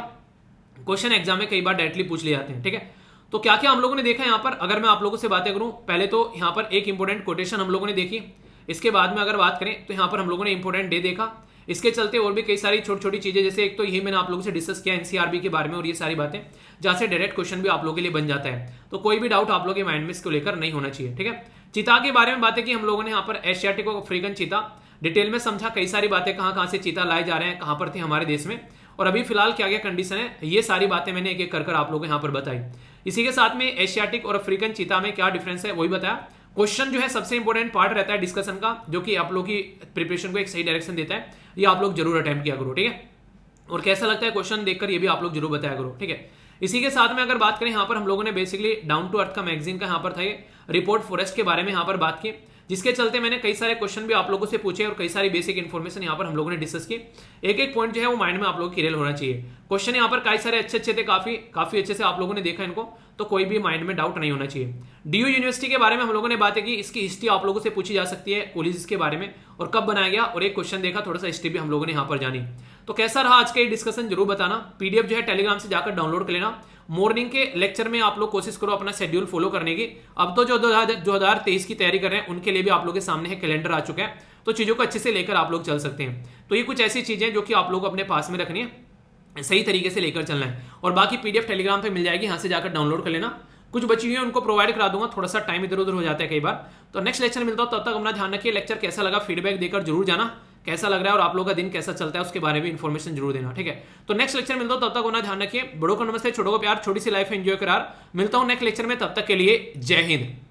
क्वेश्चन एग्जाम में कई बार डायरेक्टली पूछ ले जाते हैं। ठीक है, तो क्या क्या हम लोगों ने देखा यहाँ पर, अगर मैं आप लोगों से बातें करूं, पहले तो यहाँ पर एक इंपॉर्टेंट कोटेशन हम लोगों ने देखी। इसके बाद में अगर बात करें तो यहाँ पर हम लोगों ने इंपॉर्टेंट डे देखा। इसके चलते और भी कई सारी छोटी छोटी चीजें, जैसे एक तो यही मैंने आप लोगों से डिस्कस किया एनसीआरबी के बारे में और ये सारी बातें जहां से डायरेक्ट क्वेश्चन भी आप लोगों के लिए बन जाता है। तो कोई भी डाउट आप लोगों के माइंड में इसको लेकर नहीं होना चाहिए। ठीक है, चीता के बारे में बातें की हम लोगों ने यहाँ पर, एशियाटिक और अफ्रीकन चीता डिटेल में समझा, कई सारी बातें कहाँ से चीता लाए जा रहे हैं, कहाँ पर थे हमारे देश में और अभी फिलहाल क्या क्या कंडीशन है, ये सारी बातें मैंने एक एक कर आप लोगों को यहाँ पर बताई। इसी के साथ में एशियाटिक और अफ्रीकन चीता में क्या डिफरेंस है वही बताया। क्वेश्चन जो है सबसे इंपॉर्टेंट पार्ट रहता है डिस्कशन का, जो कि आप लोग की प्रिपरेशन को एक सही डायरेक्शन देता है। ये आप लोग जरूर अटेम्प्ट किया करो। ठीक है, और कैसा लगता है क्वेश्चन देखकर ये भी आप लोग जरूर बताया करो। ठीक है, इसी के साथ में अगर बात करें यहाँ पर हम लोगों ने बेसिकली डाउन टू अर्थ का मैगजीन का यहाँ पर था ये रिपोर्ट फॉरेस्ट के बारे में यहाँ पर बात की, जिसके चलते मैंने कई सारे क्वेश्चन भी आप लोगों से पूछे और कई सारी बेसिक इन्फॉर्मेशन यहाँ पर हम लोगों ने डिस्कस की। एक एक पॉइंट जो है वो माइंड में आप लोगों को क्लियर होना चाहिए। क्वेश्चन यहाँ पर कई सारे अच्छे थे, काफी अच्छे से आप लोगों ने देखा इनको, तो कोई भी माइंड में डाउट नहीं होना चाहिए। डीयू यूनिवर्सिटी के बारे में हम लोगों ने बातें की, इसकी हिस्ट्री आप लोगों से पूछी जा सकती है, कॉलेज के बारे में और कब बनाया गया, और एक क्वेश्चन देखा, थोड़ा सा हिस्ट्री भी हम लोगों ने यहाँ पर जानी। तो कैसा रहा आज का ये डिस्कशन जरूर बताना। पीडीएफ जो है टेलीग्राम से जाकर डाउनलोड कर लेना। मॉर्निंग के लेक्चर में आप लोग कोशिश करो अपना शेड्यूल फॉलो करने की। अब तो जो 2023 की तैयारी कर रहे हैं उनके लिए भी आप लोगों के सामने है कैलेंडर आ चुका है, तो चीजों को अच्छे से लेकर आप लोग चल सकते हैं। तो ये कुछ ऐसी चीजें जो कि आप लोग अपने पास में रखनी है, सही तरीके से लेकर चलना है। और बाकी पीडीएफ टेलीग्राम पे मिल जाएगी, यहाँ से जाकर डाउनलोड कर लेना। कुछ बची हुई है उनको प्रोवाइड करा दूंगा, थोड़ा सा टाइम इधर उधर हो जाता है कई बार। तो नेक्स्ट लेक्चर मिलता हूं, तब तक अपना ध्यान रखिए। लेक्चर कैसा लगा फीडबैक देकर जरूर जाना, कैसा लग रहा है और आप लोगों का दिन कैसा चलता है उसके बारे में इन्फॉर्मेशन जरूर देना। ठीक है, तो नेक्स्ट लेक्चर मिलता हूं, तब तक अपना ध्यान रखिए। बड़ों को नमस्ते, छोटों को प्यार, छोटी सी लाइफ एंजॉय करार। मिलता हूं नेक्स्ट लेक्चर में, तब तक के लिए जय हिंद।